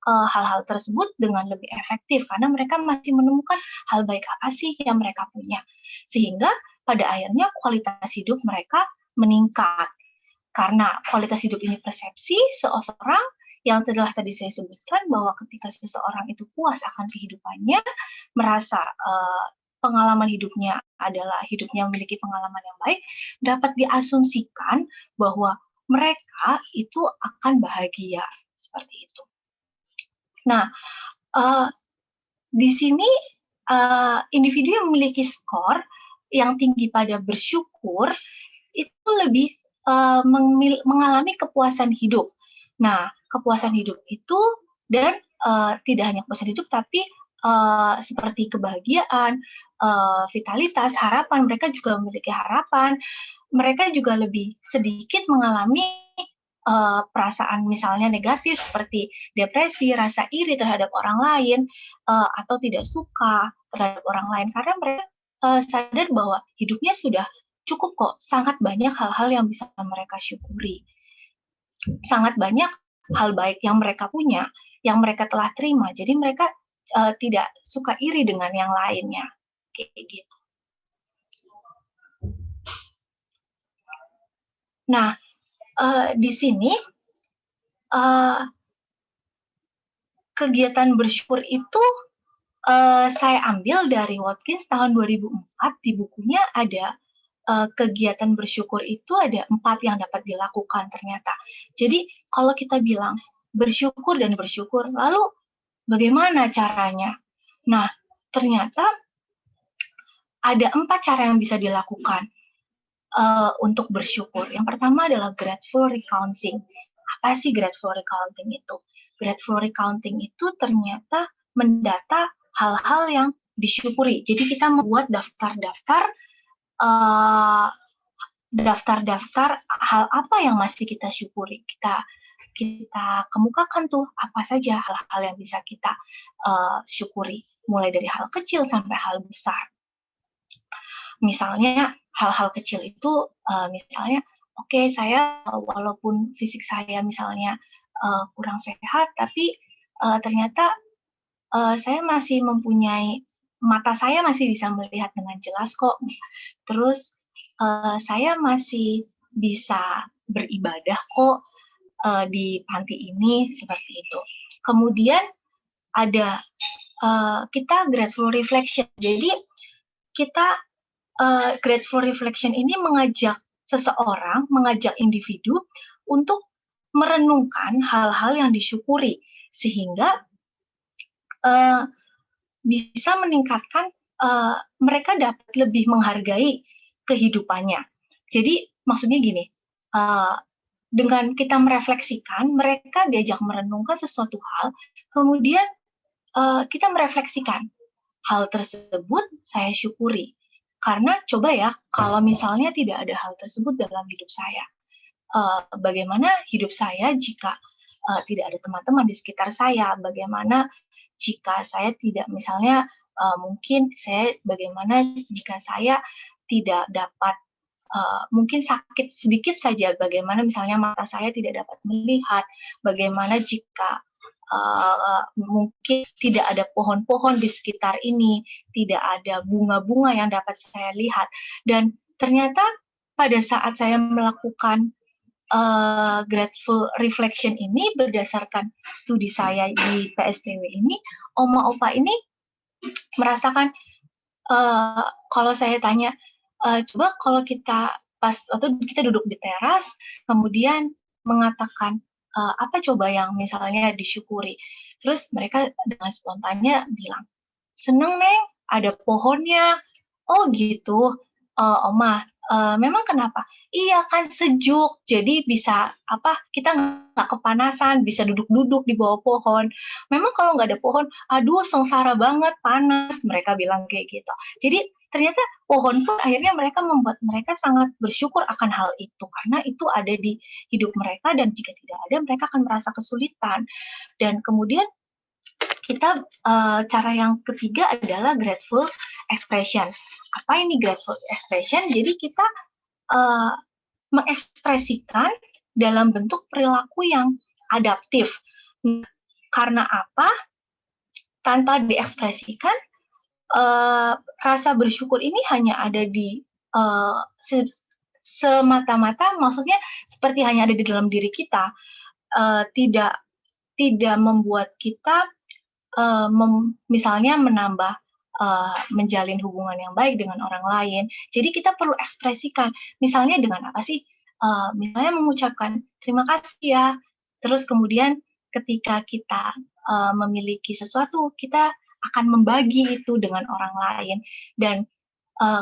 Speaker 3: hal-hal tersebut dengan lebih efektif, karena mereka masih menemukan hal baik apa sih yang mereka punya. Sehingga pada akhirnya kualitas hidup mereka meningkat. Karena kualitas hidup ini persepsi seseorang yang telah tadi saya sebutkan, bahwa ketika seseorang itu puas akan kehidupannya, merasa pengalaman hidupnya adalah hidupnya memiliki pengalaman yang baik, dapat diasumsikan bahwa mereka itu akan bahagia, seperti itu. Nah, di sini individu yang memiliki skor yang tinggi pada bersyukur itu lebih mengalami kepuasan hidup. Nah, kepuasan hidup itu, dan tidak hanya kepuasan hidup, tapi seperti kebahagiaan, vitalitas, harapan, mereka juga memiliki harapan. Mereka juga lebih sedikit mengalami perasaan misalnya negatif seperti depresi, rasa iri terhadap orang lain, atau tidak suka terhadap orang lain, karena mereka sadar bahwa hidupnya sudah cukup kok, sangat banyak hal-hal yang bisa mereka syukuri. Sangat banyak hal baik yang mereka punya, yang mereka telah terima, jadi mereka tidak suka iri dengan yang lainnya. Kayak gitu. Nah, di sini kegiatan bersyukur itu saya ambil dari Watkins tahun 2004, di bukunya ada kegiatan bersyukur itu ada 4 yang dapat dilakukan ternyata. Jadi kalau kita bilang bersyukur dan bersyukur, lalu bagaimana caranya? Nah, ternyata ada 4 cara yang bisa dilakukan untuk bersyukur. Yang pertama adalah grateful recounting. Apa sih grateful recounting itu? Grateful recounting itu ternyata mendata hal-hal yang disyukuri. Jadi kita membuat daftar-daftar hal apa yang masih kita syukuri. Kita kemukakan tuh apa saja hal-hal yang bisa kita syukuri, mulai dari hal kecil sampai hal besar. Misalnya hal-hal kecil itu misalnya oke, saya walaupun fisik saya misalnya kurang sehat, tapi ternyata saya masih mempunyai mata saya masih bisa melihat dengan jelas kok. Terus saya masih bisa beribadah kok di panti ini, seperti itu. Kemudian ada kita grateful reflection. Jadi kita grateful reflection ini mengajak seseorang, mengajak individu untuk merenungkan hal-hal yang disyukuri, sehingga bisa meningkatkan mereka dapat lebih menghargai kehidupannya. Jadi maksudnya gini, dengan kita merefleksikan, mereka diajak merenungkan sesuatu hal, kemudian kita merefleksikan hal tersebut saya syukuri. Karena coba ya, kalau misalnya tidak ada hal tersebut dalam hidup saya, bagaimana hidup saya jika tidak ada teman-teman di sekitar saya? Bagaimana jika saya tidak, misalnya mungkin saya, bagaimana jika saya tidak dapat, mungkin sakit sedikit saja, bagaimana misalnya mata saya tidak dapat melihat, bagaimana jika mungkin tidak ada pohon-pohon di sekitar ini, tidak ada bunga-bunga yang dapat saya lihat. Dan ternyata pada saat saya melakukan grateful reflection ini, berdasarkan studi saya di PSTW ini, Oma Opa ini merasakan, kalau saya tanya, coba kalau kita atau kita duduk di teras, kemudian mengatakan, apa coba yang misalnya disyukuri? Terus mereka dengan spontannya bilang, seneng Neng, ada pohonnya. Oh gitu, Oma, memang kenapa? Iya kan sejuk, jadi bisa kita nggak kepanasan, bisa duduk-duduk di bawah pohon. Memang kalau nggak ada pohon, aduh sengsara banget, panas, mereka bilang kayak gitu. Jadi ternyata pohon pun akhirnya mereka membuat mereka sangat bersyukur akan hal itu, karena itu ada di hidup mereka, dan jika tidak ada, mereka akan merasa kesulitan. Dan kemudian kita cara yang ketiga adalah grateful expression. Apa ini grateful expression? Jadi kita mengekspresikan dalam bentuk perilaku yang adaptif. Karena apa? Tanpa diekspresikan, rasa bersyukur ini hanya ada di semata-mata, maksudnya seperti hanya ada di dalam diri kita, tidak membuat kita misalnya menambah menjalin hubungan yang baik dengan orang lain. Jadi kita perlu ekspresikan, misalnya dengan apa sih? Misalnya mengucapkan terima kasih ya. Terus kemudian ketika kita memiliki sesuatu, kita akan membagi itu dengan orang lain. Dan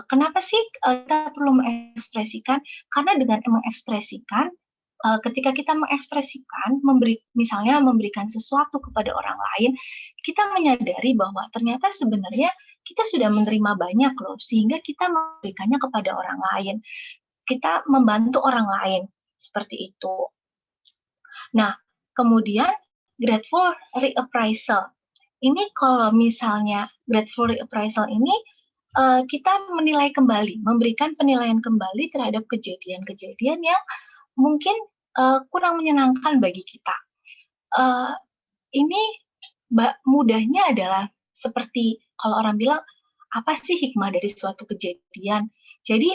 Speaker 3: kenapa sih kita perlu mengekspresikan? Karena dengan mengekspresikan, ketika kita mengekspresikan, misalnya memberikan sesuatu kepada orang lain, kita menyadari bahwa ternyata sebenarnya kita sudah menerima banyak loh, sehingga kita memberikannya kepada orang lain. Kita membantu orang lain, seperti itu. Nah, kemudian grateful reappraisal. Ini kalau misalnya grateful reappraisal ini, kita menilai kembali, memberikan penilaian kembali terhadap kejadian-kejadian yang mungkin kurang menyenangkan bagi kita. Ini mudahnya adalah seperti kalau orang bilang, apa sih hikmah dari suatu kejadian? Jadi,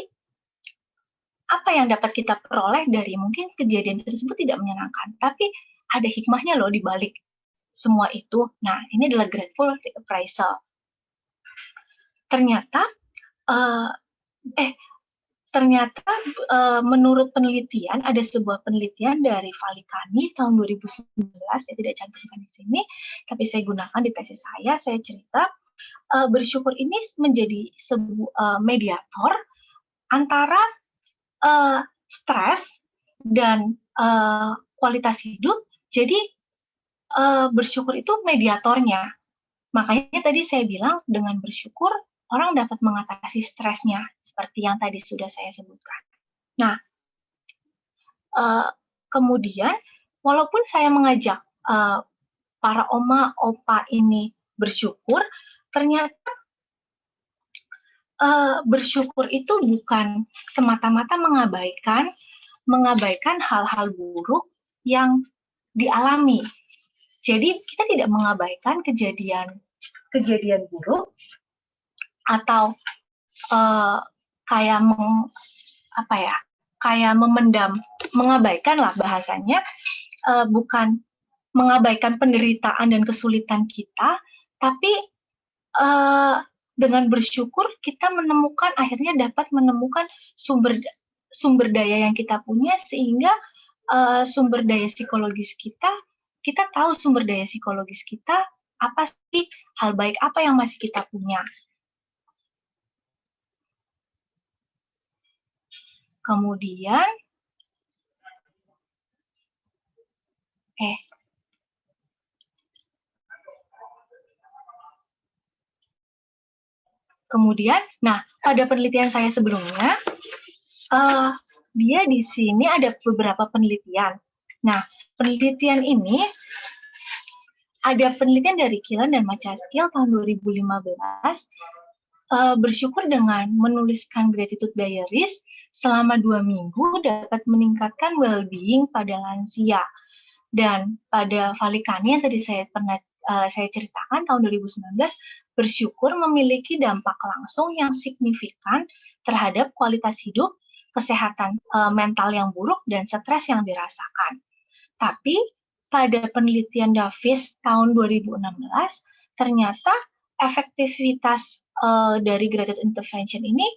Speaker 3: apa yang dapat kita peroleh dari mungkin kejadian tersebut tidak menyenangkan, tapi ada hikmahnya loh di balik semua itu. Nah, ini adalah grateful reappraisal. Ternyata menurut penelitian, ada sebuah penelitian dari Valikani tahun 2019, saya tidak cantumkan di sini, tapi saya gunakan di tesis saya cerita bersyukur ini menjadi sebuah mediator antara stres dan kualitas hidup. Jadi bersyukur itu mediatornya. Makanya tadi saya bilang dengan bersyukur orang dapat mengatasi stresnya seperti yang tadi sudah saya sebutkan. Nah, kemudian walaupun saya mengajak para oma opa ini bersyukur, ternyata bersyukur itu bukan semata-mata mengabaikan hal-hal buruk yang dialami. Jadi kita tidak mengabaikan kejadian buruk atau kayak memendam, mengabaikan lah bahasanya, bukan mengabaikan penderitaan dan kesulitan kita, tapi dengan bersyukur kita akhirnya dapat menemukan sumber daya yang kita punya, sehingga sumber daya psikologis kita tahu sumber daya psikologis kita apa sih, hal baik apa yang masih kita punya. Kemudian nah, pada penelitian saya sebelumnya, dia di sini ada beberapa penelitian. Nah, penelitian ini ada penelitian dari Killen dan Macaskill tahun 2015, bersyukur dengan menuliskan gratitude diaries selama 2 minggu dapat meningkatkan well-being pada lansia. Dan pada Valikani yang tadi saya ceritakan tahun 2019, bersyukur memiliki dampak langsung yang signifikan terhadap kualitas hidup, kesehatan mental yang buruk, dan stres yang dirasakan. Tapi pada penelitian Davis tahun 2016, ternyata efektivitas dari gratitude intervention ini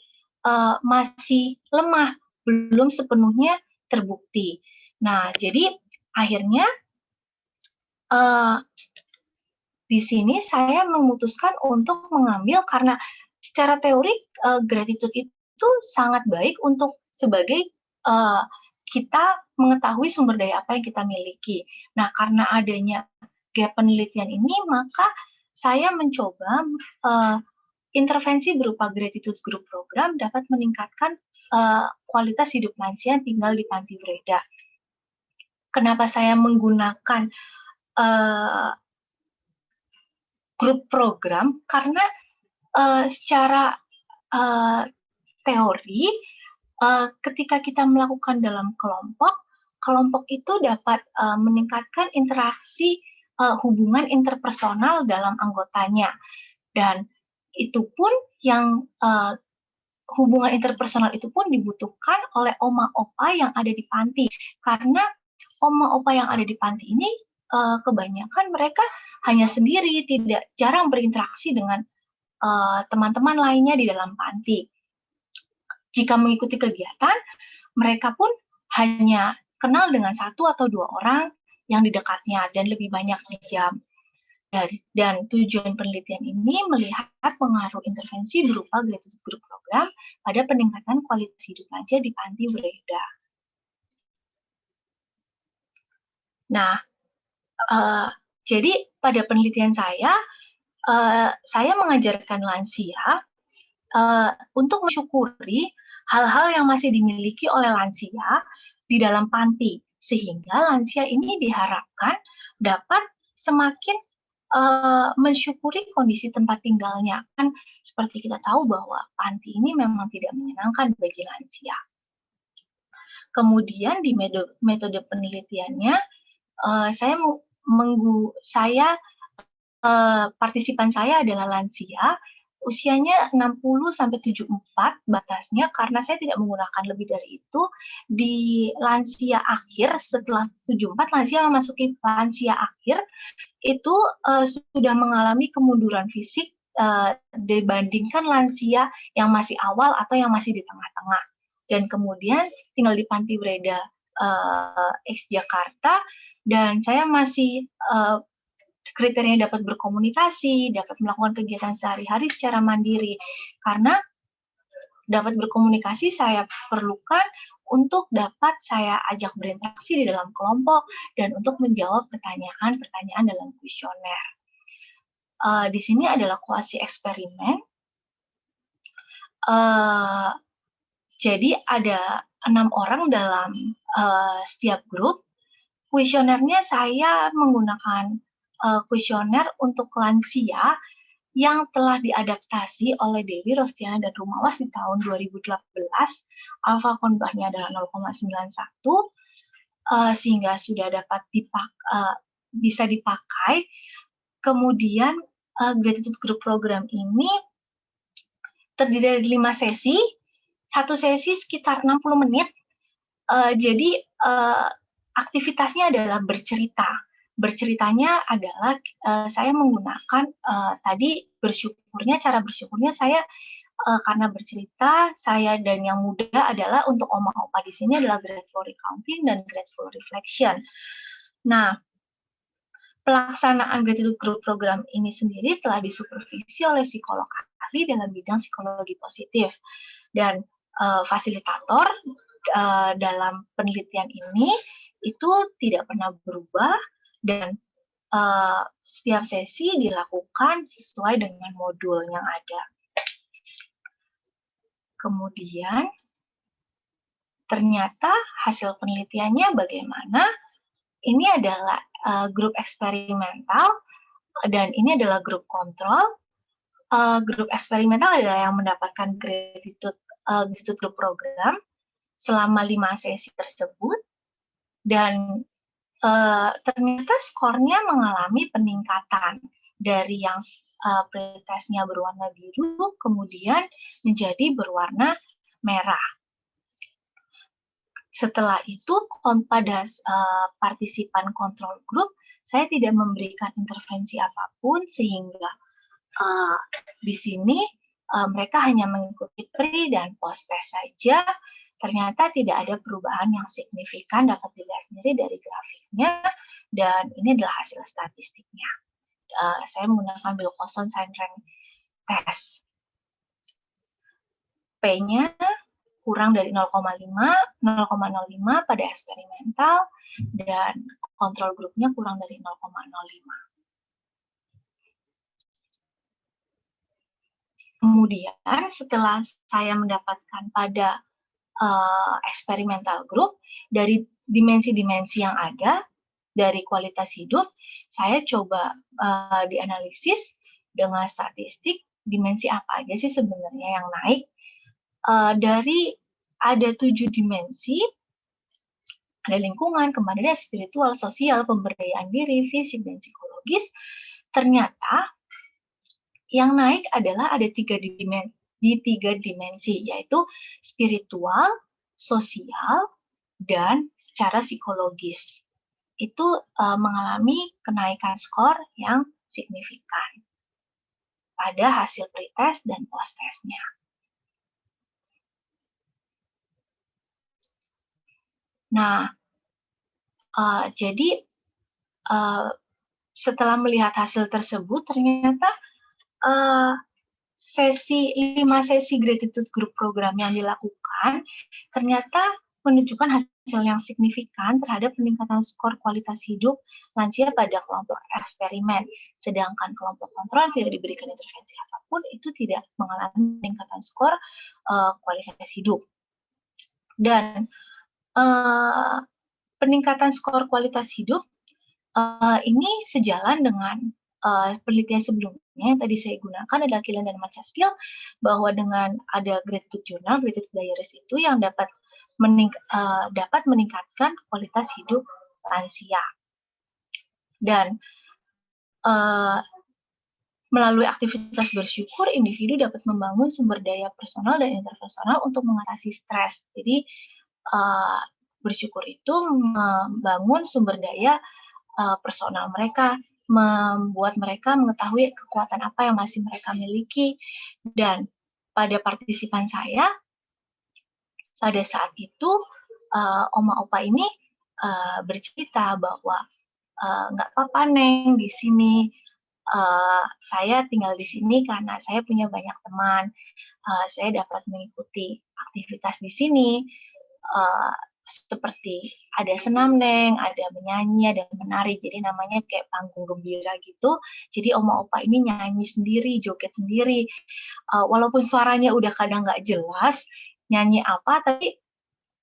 Speaker 3: masih lemah, belum sepenuhnya terbukti. Nah, jadi akhirnya di sini saya memutuskan untuk mengambil, karena secara teori gratitude itu sangat baik untuk sebagai kita mengetahui sumber daya apa yang kita miliki. Nah, karena adanya gap penelitian ini, maka saya mencoba intervensi berupa gratitude group program dapat meningkatkan kualitas hidup lansia yang tinggal di panti Breda. Kenapa saya menggunakan grup program? Karena secara teori, ketika kita melakukan dalam kelompok itu dapat meningkatkan interaksi hubungan interpersonal dalam anggotanya. Dan itu pun yang hubungan interpersonal itu pun dibutuhkan oleh oma opa yang ada di panti, karena oma opa yang ada di panti ini kebanyakan mereka hanya sendiri, jarang berinteraksi dengan teman-teman lainnya di dalam panti. Jika mengikuti kegiatan, mereka pun hanya kenal dengan 1 atau 2 orang yang di dekatnya dan lebih banyak diam. Dan tujuan penelitian ini melihat pengaruh intervensi berupa gratitude group program pada peningkatan kualitas hidup lansia di panti Breda. Nah, jadi pada penelitian saya mengajarkan lansia untuk mensyukuri hal-hal yang masih dimiliki oleh lansia di dalam panti, sehingga lansia ini diharapkan dapat semakin mensyukuri kondisi tempat tinggalnya. Kan seperti kita tahu bahwa panti ini memang tidak menyenangkan bagi lansia. Kemudian di metode penelitiannya, partisipan saya adalah lansia, usianya 60-74 batasnya, karena saya tidak menggunakan lebih dari itu. Di lansia akhir, setelah 74, lansia memasuki lansia akhir, itu sudah mengalami kemunduran fisik dibandingkan lansia yang masih awal atau yang masih di tengah-tengah. Dan kemudian tinggal di Panti Breda Jakarta, dan saya masih kriteria dapat berkomunikasi, dapat melakukan kegiatan sehari-hari secara mandiri. Karena dapat berkomunikasi saya perlukan untuk dapat saya ajak berinteraksi di dalam kelompok dan untuk menjawab pertanyaan-pertanyaan dalam kuesioner. Di sini adalah kuasi eksperimen. Jadi ada 6 orang dalam setiap grup. Kuesionernya saya menggunakan kuesioner untuk lansia yang telah diadaptasi oleh Dewi Rostiana dan Rumawas di tahun 2018. Alfa konbahnya adalah 0,91, sehingga sudah dapat bisa dipakai. Kemudian gratitude group program ini terdiri dari 5 sesi, satu sesi sekitar 60 menit. Jadi aktivitasnya adalah bercerita. Berceritanya adalah saya menggunakan tadi cara bersyukurnya saya karena bercerita, saya dan yang muda adalah untuk Oma Opa di sini adalah grateful recounting dan grateful reflection. Nah, pelaksanaan gratitude group program ini sendiri telah disupervisi oleh psikolog ahli dalam bidang psikologi positif dan fasilitator dalam penelitian ini itu tidak pernah berubah dan setiap sesi dilakukan sesuai dengan modul yang ada. Kemudian ternyata hasil penelitiannya bagaimana? Ini adalah grup eksperimental dan ini adalah grup kontrol. Grup eksperimental adalah yang mendapatkan gratitude group program selama 5 sesi tersebut dan ternyata skornya mengalami peningkatan dari yang pretestnya berwarna biru kemudian menjadi berwarna merah. Setelah itu pada partisipan kontrol grup saya tidak memberikan intervensi apapun sehingga di sini mereka hanya mengikuti pre dan post test saja. Ternyata tidak ada perubahan yang signifikan dapat dilihat sendiri dari grafiknya dan ini adalah hasil statistiknya. Saya menggunakan Wilcoxon Sign Rank Test. P-nya kurang dari 0,05 pada eksperimental dan kontrol grupnya kurang dari 0,05. Kemudian setelah saya mendapatkan pada eksperimental group dari dimensi-dimensi yang ada dari kualitas hidup, saya coba dianalisis dengan statistik dimensi apa aja sih sebenarnya yang naik. Dari ada 7 dimensi, ada lingkungan, kemandirian, spiritual, sosial, pemberdayaan diri, fisik, dan psikologis. Ternyata yang naik adalah ada 3 dimensi, yaitu spiritual, sosial, dan secara psikologis. Itu mengalami kenaikan skor yang signifikan pada hasil pretest dan post-testnya. Nah, jadi setelah melihat hasil tersebut, ternyata 5 sesi gratitude group program yang dilakukan ternyata menunjukkan hasil yang signifikan terhadap peningkatan skor kualitas hidup lansia pada kelompok eksperimen. Sedangkan kelompok kontrol tidak diberikan intervensi apapun, itu tidak mengalami peningkatan skor kualitas hidup. Dan peningkatan skor kualitas hidup ini sejalan dengan penelitian sebelumnya yang tadi saya gunakan adalah Killian dan Macaskill bahwa dengan ada gratitude journal, gratitude diaries itu yang dapat meningkatkan kualitas hidup lansia. Dan melalui aktivitas bersyukur, individu dapat membangun sumber daya personal dan interpersonal untuk mengatasi stres. Jadi bersyukur itu membangun sumber daya personal mereka, membuat mereka mengetahui kekuatan apa yang masih mereka miliki. Dan pada partisipan saya, pada saat itu Oma Opa ini bercerita bahwa nggak apa-apa Neng di sini. Saya tinggal di sini karena saya punya banyak teman. Saya dapat mengikuti aktivitas di sini. Seperti ada senam Neng, ada menyanyi, ada menari, jadi namanya kayak panggung gembira gitu. Jadi oma opa ini nyanyi sendiri, joget sendiri. Walaupun suaranya udah kadang nggak jelas, nyanyi apa, tapi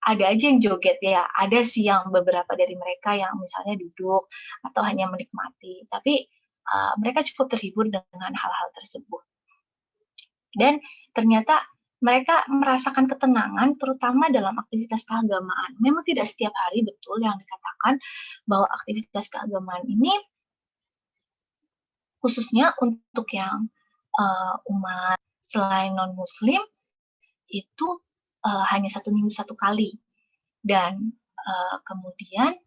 Speaker 3: ada aja yang joget ya. Ada sih yang beberapa dari mereka yang misalnya duduk atau hanya menikmati. Tapi mereka cukup terhibur dengan hal-hal tersebut. Dan ternyata mereka merasakan ketenangan terutama dalam aktivitas keagamaan. Memang tidak setiap hari betul yang dikatakan bahwa aktivitas keagamaan ini khususnya untuk yang umat selain non-muslim itu hanya 1 minggu 1 kali. Dan kemudian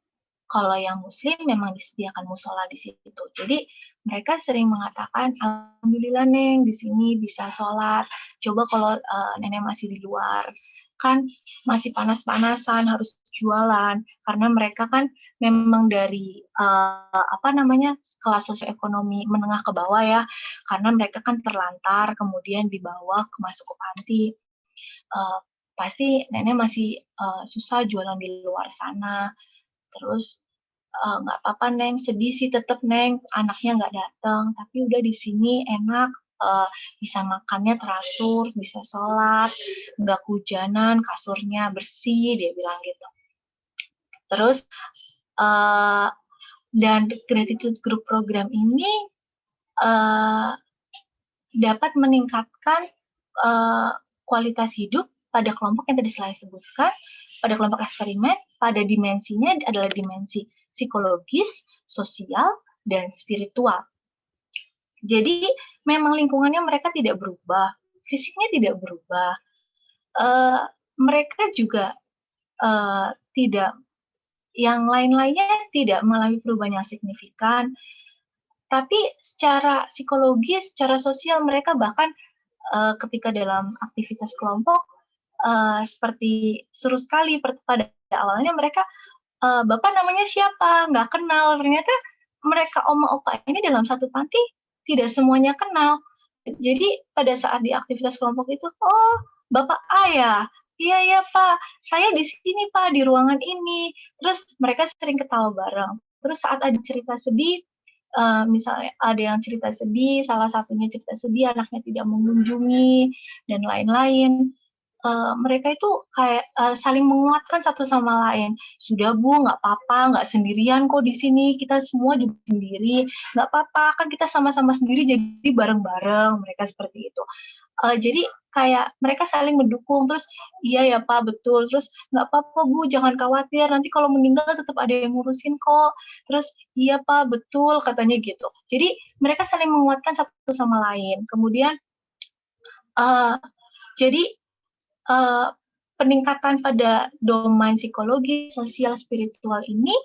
Speaker 3: kalau yang muslim memang disediakan musola di situ. Jadi mereka sering mengatakan, alhamdulillah Neng di sini bisa sholat. Coba kalau nenek masih di luar, kan masih panas-panasan harus jualan karena mereka kan memang dari kelas sosioekonomi menengah ke bawah ya, karena mereka kan terlantar kemudian dibawa masuk ke panti. Pasti nenek masih susah jualan di luar sana. Terus nggak apa-apa Neng, sedih sih tetap Neng, anaknya nggak datang, tapi udah di sini enak, bisa makannya teratur, bisa sholat, nggak kehujanan, kasurnya bersih, dia bilang gitu. Terus dan gratitude group program ini dapat meningkatkan kualitas hidup pada kelompok yang tadi saya sebutkan, pada kelompok eksperimen, pada dimensinya adalah dimensi psikologis, sosial, dan spiritual. Jadi memang lingkungannya mereka tidak berubah, fisiknya tidak berubah. Mereka juga tidak, yang lain-lainnya tidak mengalami perubahan yang signifikan. Tapi secara psikologis, secara sosial mereka bahkan ketika dalam aktivitas kelompok seperti seru sekali. Pada awalnya mereka Bapak namanya siapa? Nggak kenal. Ternyata mereka oma opa ini dalam satu panti tidak semuanya kenal. Jadi pada saat di aktivitas kelompok itu, oh Bapak A ya? Iya ya Pak, saya di sini Pak, di ruangan ini. Terus mereka sering ketawa bareng. Terus saat ada cerita sedih, misalnya ada yang cerita sedih, salah satunya cerita sedih, anaknya tidak mengunjungi, dan lain-lain. Mereka itu kayak saling menguatkan satu sama lain. Sudah Bu, nggak apa-apa, nggak sendirian kok di sini. Kita semua juga sendiri. Nggak apa-apa, kan kita sama-sama sendiri jadi bareng-bareng. Mereka seperti itu. Jadi kayak mereka saling mendukung. Terus iya ya Pak, betul. Terus nggak apa-apa Bu, jangan khawatir. Nanti kalau meninggal tetap ada yang ngurusin kok. Terus iya Pak, betul katanya gitu. Jadi mereka saling menguatkan satu sama lain. Kemudian jadi peningkatan pada domain psikologi, sosial, spiritual ini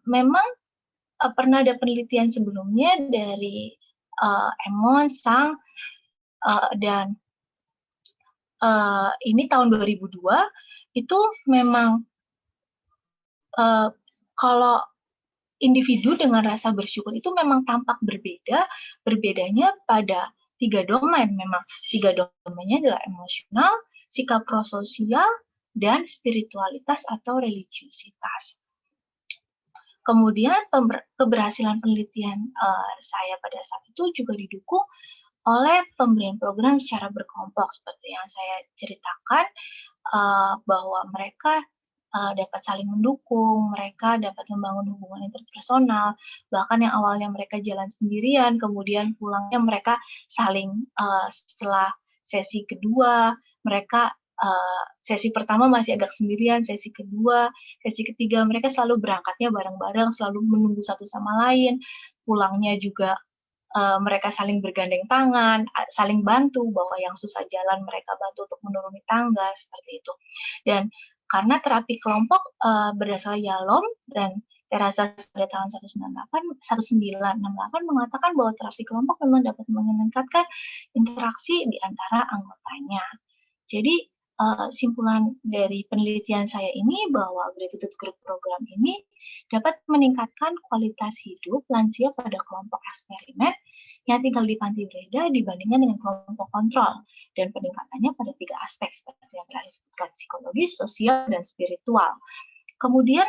Speaker 3: memang pernah ada penelitian sebelumnya dari Emon, Sang, dan ini tahun 2002, itu memang kalau individu dengan rasa bersyukur itu memang tampak berbedanya pada 3 domain memang. 3 domainnya adalah emosional, sikap prososial, dan spiritualitas atau religiusitas. Kemudian keberhasilan penelitian saya pada saat itu juga didukung oleh pemberian program secara berkelompok seperti yang saya ceritakan, bahwa mereka dapat saling mendukung, mereka dapat membangun hubungan interpersonal, bahkan yang awalnya mereka jalan sendirian, kemudian pulangnya mereka saling setelah sesi kedua, mereka sesi pertama masih agak sendirian, sesi kedua, sesi ketiga mereka selalu berangkatnya bareng-bareng, selalu menunggu satu sama lain, pulangnya juga mereka saling bergandeng tangan, saling bantu, bahwa yang susah jalan mereka bantu untuk menuruni tangga, seperti itu. Dan karena terapi kelompok berdasarkan Yalom dan Terasa pada tahun 1968 mengatakan bahwa terapi kelompok memang dapat meningkatkan interaksi di antara anggotanya. Jadi simpulan dari penelitian saya ini bahwa Gratitude Group program ini dapat meningkatkan kualitas hidup lansia pada kelompok eksperimen yang tinggal di panti berbeda dibandingkan dengan kelompok kontrol, dan peningkatannya pada 3 aspek seperti yang telah disebutkan, psikologis, sosial, dan spiritual. Kemudian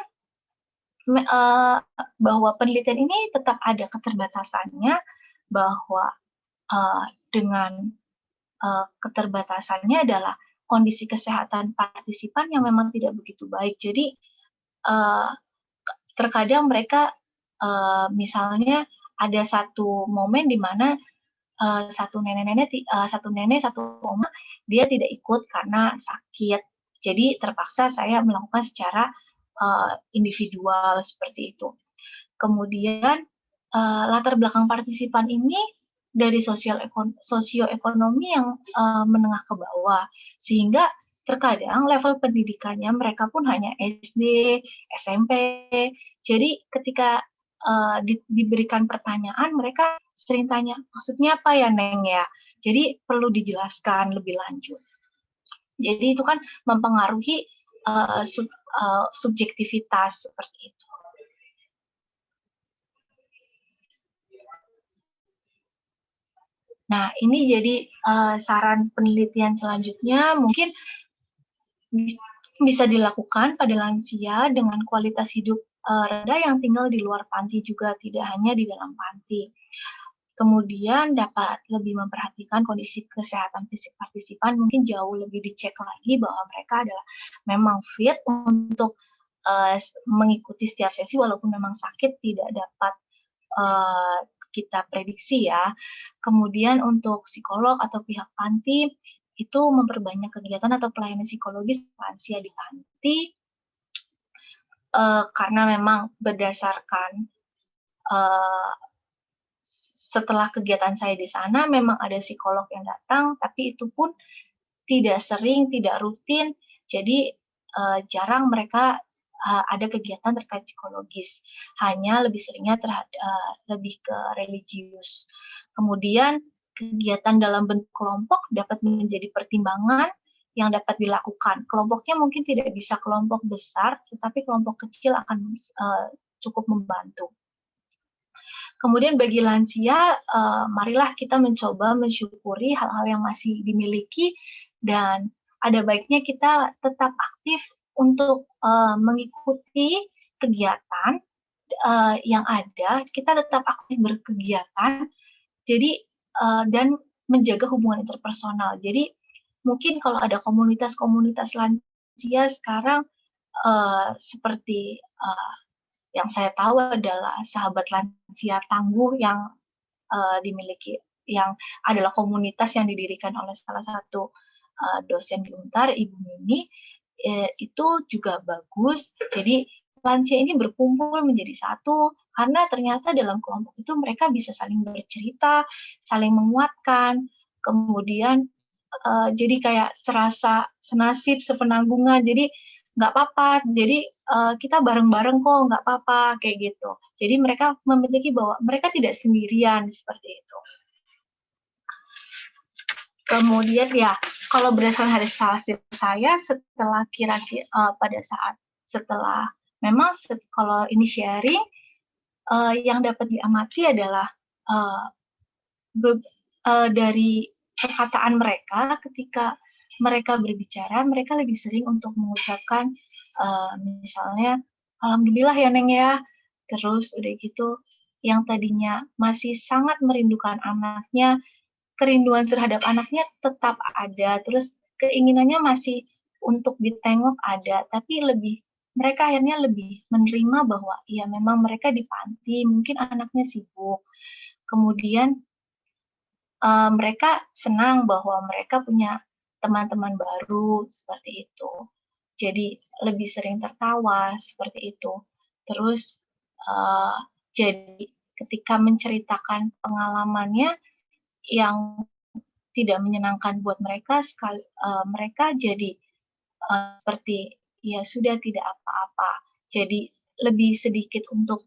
Speaker 3: bahwa penelitian ini tetap ada keterbatasannya, bahwa dengan keterbatasannya adalah kondisi kesehatan partisipan yang memang tidak begitu baik. Jadi terkadang mereka misalnya ada satu momen di mana satu nenek satu oma dia tidak ikut karena sakit. Jadi terpaksa saya melakukan secara individual seperti itu. Kemudian latar belakang partisipan ini dari sosioekonomi yang menengah ke bawah, sehingga terkadang level pendidikannya mereka pun hanya SD, SMP. Jadi ketika diberikan pertanyaan, mereka sering tanya, maksudnya apa ya Neng ya? Jadi perlu dijelaskan lebih lanjut. Jadi itu kan mempengaruhi subjektivitas seperti itu. Nah, ini jadi saran penelitian selanjutnya mungkin bisa dilakukan pada lansia dengan kualitas hidup rendah yang tinggal di luar panti juga, tidak hanya di dalam panti. Kemudian dapat lebih memperhatikan kondisi kesehatan fisik partisipan, mungkin jauh lebih dicek lagi bahwa mereka adalah memang fit untuk mengikuti setiap sesi walaupun memang sakit tidak dapat kita prediksi ya. Kemudian untuk psikolog atau pihak panti itu memperbanyak kegiatan atau pelayanan psikologis lansia di panti karena memang berdasarkan setelah kegiatan saya di sana memang ada psikolog yang datang, tapi itu pun tidak sering, tidak rutin, jadi jarang mereka ada kegiatan terkait psikologis, hanya lebih seringnya lebih ke religius. Kemudian kegiatan dalam bentuk kelompok dapat menjadi pertimbangan yang dapat dilakukan. Kelompoknya mungkin tidak bisa kelompok besar, tetapi kelompok kecil akan cukup membantu. Kemudian bagi lansia, marilah kita mencoba mensyukuri hal-hal yang masih dimiliki, dan ada baiknya kita tetap aktif untuk mengikuti kegiatan yang ada, kita tetap aktif berkegiatan, jadi dan menjaga hubungan interpersonal. Jadi mungkin kalau ada komunitas-komunitas lansia sekarang seperti yang saya tahu adalah Sahabat Lansia Tangguh yang dimiliki, yang adalah komunitas yang didirikan oleh salah satu dosen di Untar, Ibu Mimi, itu juga bagus. Jadi lansia ini berkumpul menjadi satu karena ternyata dalam kelompok itu mereka bisa saling bercerita, saling menguatkan, kemudian jadi kayak serasa senasib, sepenanggungan. Jadi nggak apa-apa, jadi kita bareng-bareng kok, nggak apa-apa, kayak gitu. Jadi mereka memiliki bahwa mereka tidak sendirian, seperti itu. Kemudian ya, kalau berdasarkan hasil saya setelah kira-kira pada saat setelah memang kalau ini sharing yang dapat diamati adalah dari perkataan mereka ketika mereka berbicara, mereka lebih sering untuk mengucapkan misalnya alhamdulillah ya Neng ya, terus udah gitu yang tadinya masih sangat merindukan anaknya, kerinduan terhadap anaknya tetap ada, terus keinginannya masih untuk ditengok ada, tapi mereka akhirnya lebih menerima bahwa ya memang mereka di panti, mungkin anaknya sibuk. Kemudian mereka senang bahwa mereka punya teman-teman baru seperti itu. Jadi lebih sering tertawa seperti itu. Terus jadi ketika menceritakan pengalamannya yang tidak menyenangkan buat mereka, mereka jadi seperti ya sudah tidak apa-apa. Jadi lebih sedikit untuk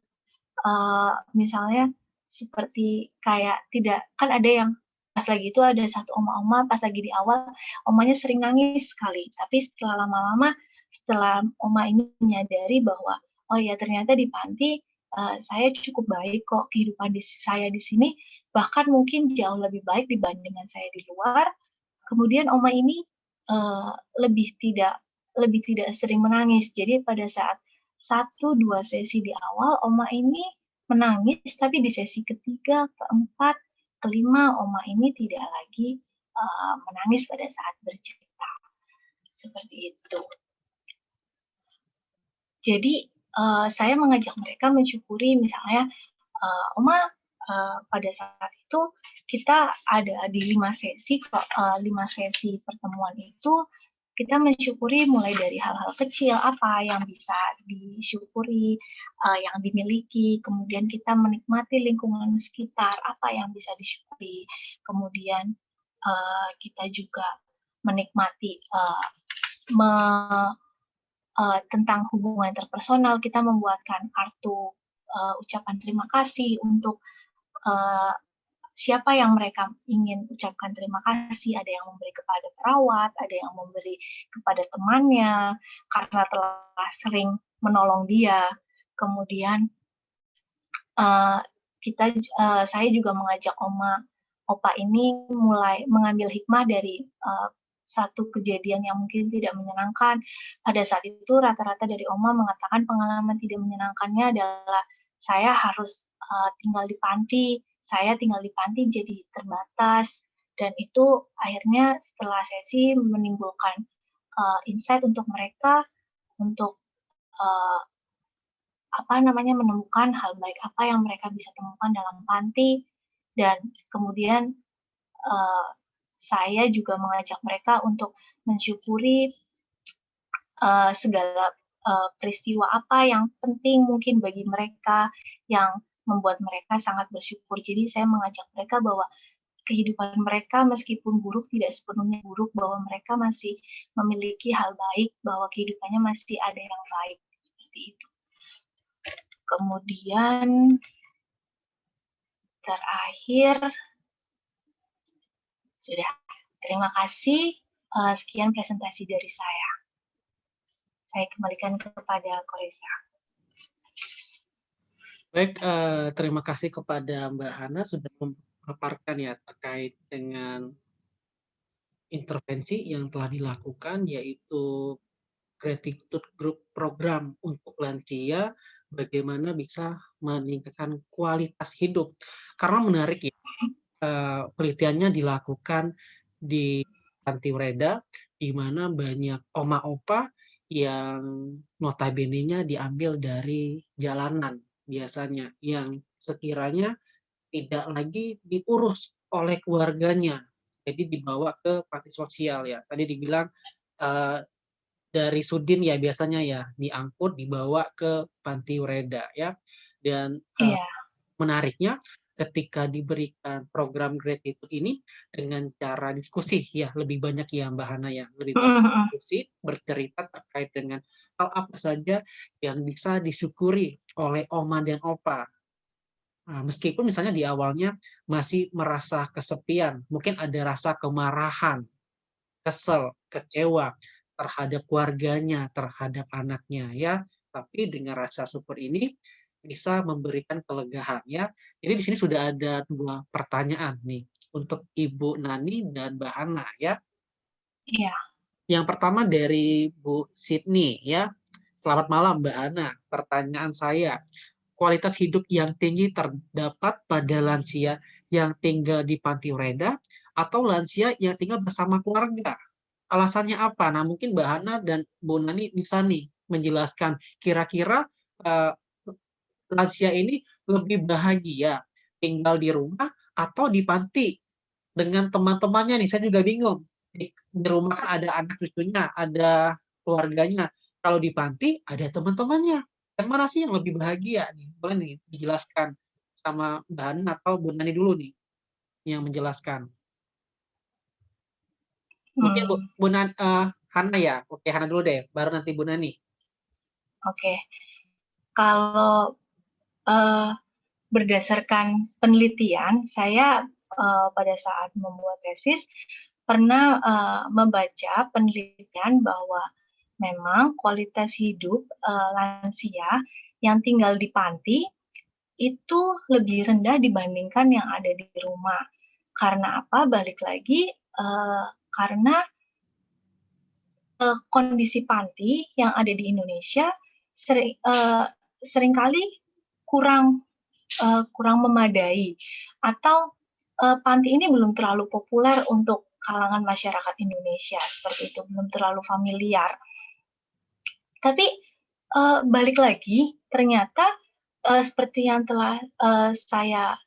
Speaker 3: misalnya seperti kayak tidak, kan ada yang pas lagi itu ada satu oma-oma, pas lagi di awal omanya sering nangis sekali, tapi setelah lama-lama, setelah oma ini menyadari bahwa, oh ya ternyata di panti saya cukup baik kok, kehidupan saya di sini bahkan mungkin jauh lebih baik dibandingkan saya di luar. Kemudian oma ini lebih tidak sering menangis. Jadi pada saat 1-2 sesi di awal, oma ini menangis, tapi di sesi ketiga, keempat, kelima, oma ini tidak lagi menangis pada saat bercerita. Seperti itu. Jadi saya mengajak mereka mensyukuri misalnya, Oma pada saat itu kita ada di 5 sesi, 5 sesi pertemuan itu kita mensyukuri mulai dari hal-hal kecil apa yang bisa disyukuri, yang dimiliki, kemudian kita menikmati lingkungan sekitar apa yang bisa disyukuri, kemudian kita juga menikmati tentang hubungan interpersonal, kita membuatkan kartu ucapan terima kasih untuk siapa yang mereka ingin ucapkan terima kasih. Ada yang memberi kepada perawat, ada yang memberi kepada temannya karena telah sering menolong dia. Kemudian saya juga mengajak opa ini mulai mengambil hikmah dari satu kejadian yang mungkin tidak menyenangkan. Pada saat itu rata-rata dari oma mengatakan pengalaman tidak menyenangkannya adalah saya harus tinggal di panti. Saya tinggal di panti jadi terbatas, dan itu akhirnya setelah sesi menimbulkan insight untuk mereka untuk menemukan hal baik apa yang mereka bisa temukan dalam panti, dan kemudian saya juga mengajak mereka untuk mensyukuri segala peristiwa apa yang penting mungkin bagi mereka yang membuat mereka sangat bersyukur. Jadi saya mengajak mereka bahwa kehidupan mereka meskipun buruk tidak sepenuhnya buruk, bahwa mereka masih memiliki hal baik, bahwa kehidupannya masih ada yang baik, seperti itu. Kemudian terakhir, sudah, terima kasih. Sekian presentasi dari saya. Saya kembalikan kepada Koresa.
Speaker 2: Baik, terima kasih kepada Mbak Hana sudah memaparkan ya terkait dengan intervensi yang telah dilakukan, yaitu Gratitude Group Program untuk lansia, bagaimana bisa meningkatkan kualitas hidup. Karena menarik ya, penelitiannya dilakukan di Panti Wereda, di mana banyak oma-opa yang notabene-nya diambil dari jalanan biasanya, yang sekiranya tidak lagi diurus oleh keluarganya, jadi dibawa ke panti sosial ya. Tadi dibilang dari Sudin ya biasanya ya diangkut dibawa ke Panti Wereda ya. Dan menariknya ketika diberikan program gratitude ini dengan cara diskusi ya, lebih banyak ya Mbak Hana ya, lebih banyak diskusi, bercerita terkait dengan hal apa saja yang bisa disyukuri oleh oma dan opa. Nah, meskipun misalnya di awalnya masih merasa kesepian, mungkin ada rasa kemarahan, kesel, kecewa terhadap keluarganya, terhadap anaknya ya, tapi dengan rasa syukur ini bisa memberikan kelegaan ya. Jadi di sini sudah ada 2 pertanyaan nih untuk Ibu Nani dan Mbak Hana ya.
Speaker 3: Iya.
Speaker 2: Yang pertama dari Bu Sydney ya. Selamat malam Mbak Hana. Pertanyaan saya, kualitas hidup yang tinggi terdapat pada lansia yang tinggal di Panti Wereda atau lansia yang tinggal bersama keluarga? Alasannya apa? Nah, mungkin Mbak Hana dan Bu Nani bisa nih menjelaskan kira-kira lansia ini lebih bahagia tinggal di rumah atau di panti dengan teman-temannya nih. Saya juga bingung. Di rumah kan ada anak cucunya, ada keluarganya. Kalau di panti ada teman-temannya. Yang mana sih yang lebih bahagia nih? Boleh nih dijelaskan sama Mbak Hana atau Bu Nani dulu nih yang menjelaskan. Mungkin Bu Hana ya. Oke, Hana dulu deh, baru nanti Bu Nani.
Speaker 3: Oke. Kalau berdasarkan penelitian, saya pada saat membuat tesis pernah membaca penelitian bahwa memang kualitas hidup lansia yang tinggal di panti itu lebih rendah dibandingkan yang ada di rumah. Karena apa? Balik lagi, karena kondisi panti yang ada di Indonesia seringkali kurang memadai, atau panti ini belum terlalu populer untuk kalangan masyarakat Indonesia, seperti itu, belum terlalu familiar. Tapi balik lagi, ternyata seperti yang telah saya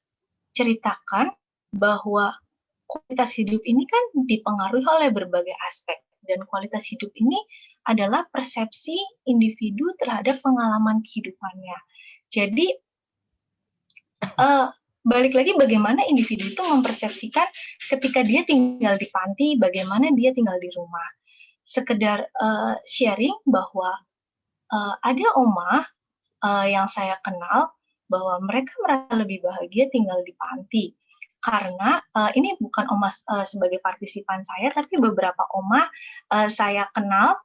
Speaker 3: ceritakan, bahwa kualitas hidup ini kan dipengaruhi oleh berbagai aspek, dan kualitas hidup ini adalah persepsi individu terhadap pengalaman kehidupannya. Jadi balik lagi, bagaimana individu itu mempersepsikan ketika dia tinggal di panti, bagaimana dia tinggal di rumah. Sekedar sharing bahwa ada oma yang saya kenal bahwa mereka merasa lebih bahagia tinggal di panti. Karena ini bukan oma sebagai partisipan saya, tapi beberapa oma saya kenal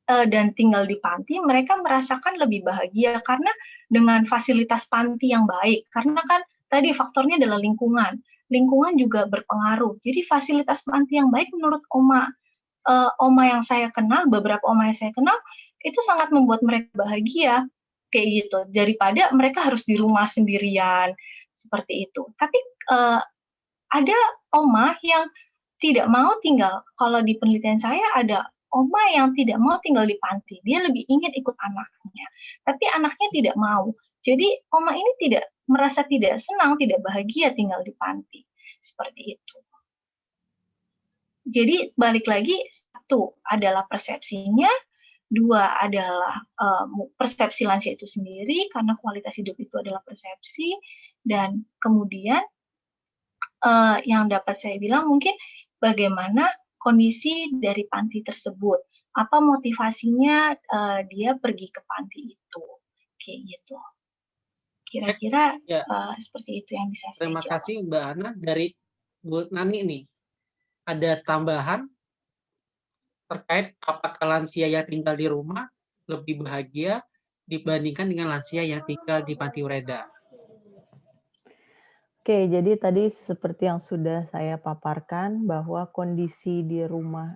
Speaker 3: dan tinggal di panti, mereka merasakan lebih bahagia karena dengan fasilitas panti yang baik. Karena kan tadi faktornya adalah lingkungan. Lingkungan juga berpengaruh. Jadi fasilitas panti yang baik menurut oma yang saya kenal, beberapa oma yang saya kenal, itu sangat membuat mereka bahagia kayak gitu, daripada mereka harus di rumah sendirian seperti itu. Tapi ada oma yang tidak mau tinggal. Kalau di penelitian saya ada oma yang tidak mau tinggal di panti, dia lebih ingin ikut anaknya, tapi anaknya tidak mau. Jadi oma ini merasa tidak senang, tidak bahagia tinggal di panti, seperti itu. Jadi balik lagi, satu adalah persepsinya, dua adalah persepsi lansia itu sendiri, karena kualitas hidup itu adalah persepsi, dan kemudian yang dapat saya bilang mungkin bagaimana kondisi dari panti tersebut, apa motivasinya dia pergi ke panti itu, kayak gitu. Kira-kira
Speaker 2: Ya.
Speaker 3: Seperti itu yang bisa saya
Speaker 2: Terima
Speaker 3: jawab.
Speaker 2: kasih Mbak Ana. Dari Bu Nani nih, ada tambahan terkait apakah lansia yang tinggal di rumah lebih bahagia dibandingkan dengan lansia yang tinggal di panti ureda?
Speaker 1: Oke, jadi tadi seperti yang sudah saya paparkan bahwa kondisi di rumah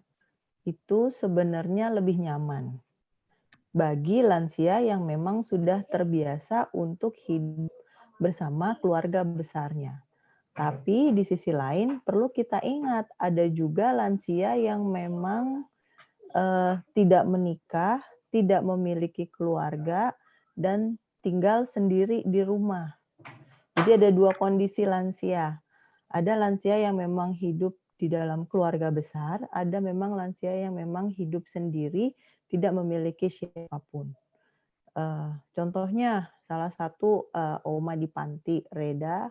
Speaker 1: itu sebenarnya lebih nyaman bagi lansia yang memang sudah terbiasa untuk hidup bersama keluarga besarnya. Tapi di sisi lain perlu kita ingat ada juga lansia yang memang tidak menikah, tidak memiliki keluarga, dan tinggal sendiri di rumah. Jadi ada dua kondisi lansia. Ada lansia yang memang hidup di dalam keluarga besar, ada memang lansia yang memang hidup sendiri, tidak memiliki siapapun. Contohnya salah satu oma di panti Reda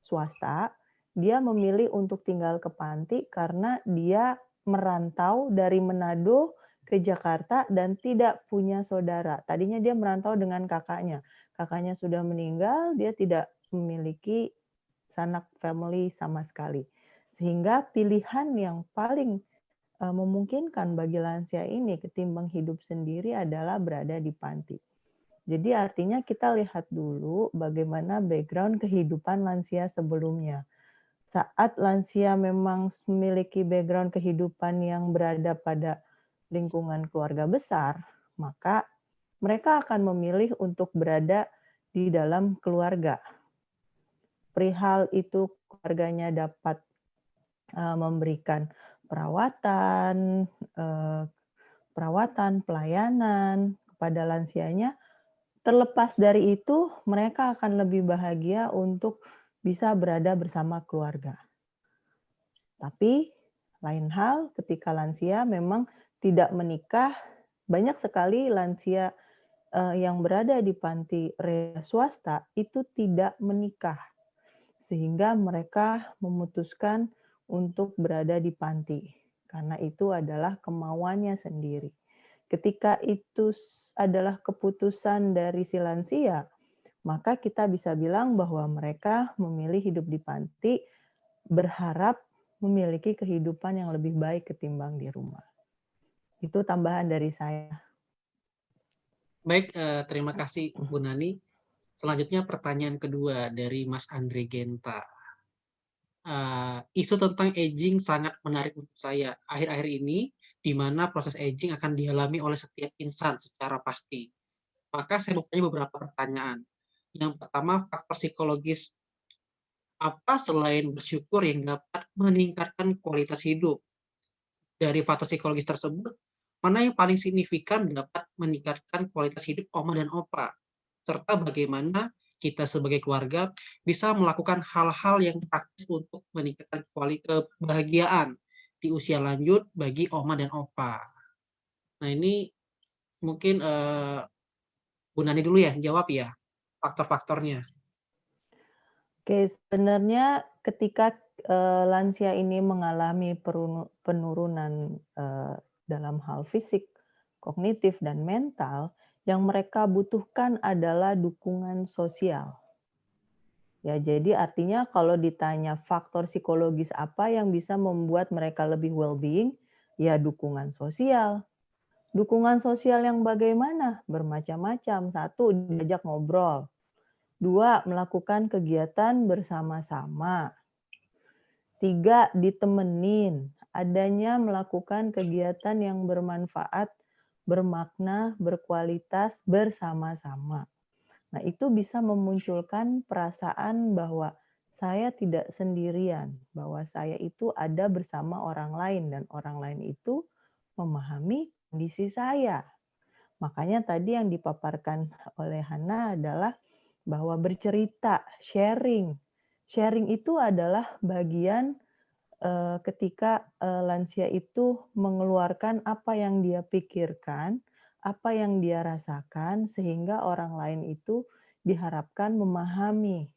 Speaker 1: swasta, dia memilih untuk tinggal ke panti karena dia merantau dari Manado ke Jakarta dan tidak punya saudara. Tadinya dia merantau dengan kakaknya. Kakaknya sudah meninggal, dia tidak memiliki sanak family sama sekali. Sehingga pilihan yang paling memungkinkan bagi lansia ini ketimbang hidup sendiri adalah berada di panti. Jadi artinya kita lihat dulu bagaimana background kehidupan lansia sebelumnya. Saat lansia memang memiliki background kehidupan yang berada pada lingkungan keluarga besar, maka mereka akan memilih untuk berada di dalam keluarga. Perihal itu keluarganya dapat memberikan perawatan, pelayanan kepada lansianya. Terlepas dari itu, mereka akan lebih bahagia untuk bisa berada bersama keluarga. Tapi lain hal ketika lansia memang tidak menikah, banyak sekali lansia yang berada di panti swasta itu tidak menikah. Sehingga mereka memutuskan untuk berada di panti. Karena itu adalah kemauannya sendiri. Ketika itu adalah keputusan dari si lansia, maka kita bisa bilang bahwa mereka memilih hidup di panti berharap memiliki kehidupan yang lebih baik ketimbang di rumah. Itu tambahan dari saya.
Speaker 2: Baik, terima kasih Bu Nani. Selanjutnya pertanyaan kedua dari Mas Andre Genta. Isu tentang aging sangat menarik untuk saya akhir-akhir ini, di mana proses aging akan dialami oleh setiap insan secara pasti. Maka saya mempunyai beberapa pertanyaan. Yang pertama, faktor psikologis apa selain bersyukur yang dapat meningkatkan kualitas hidup? Dari faktor psikologis tersebut, mana yang paling signifikan dapat meningkatkan kualitas hidup oma dan opa? Serta bagaimana kita sebagai keluarga bisa melakukan hal-hal yang praktis untuk meningkatkan kualitas kebahagiaan di usia lanjut bagi oma dan opa. Nah, ini mungkin Bu Nani dulu ya, jawab ya, faktor-faktornya.
Speaker 1: Oke, sebenarnya ketika lansia ini mengalami penurunan dalam hal fisik, kognitif, dan mental, yang mereka butuhkan adalah dukungan sosial. Ya, jadi artinya kalau ditanya faktor psikologis apa yang bisa membuat mereka lebih well-being, ya dukungan sosial. Dukungan sosial yang bagaimana? Bermacam-macam. 1, diajak ngobrol. 2, melakukan kegiatan bersama-sama. 3, ditemenin. Adanya melakukan kegiatan yang bermanfaat, bermakna, berkualitas bersama-sama. Nah, itu bisa memunculkan perasaan bahwa saya tidak sendirian, bahwa saya itu ada bersama orang lain dan orang lain itu memahami kondisi saya. Makanya tadi yang dipaparkan oleh Hana adalah bahwa bercerita, sharing. Sharing itu adalah bagian ketika lansia itu mengeluarkan apa yang dia pikirkan, apa yang dia rasakan, sehingga orang lain itu diharapkan memahami.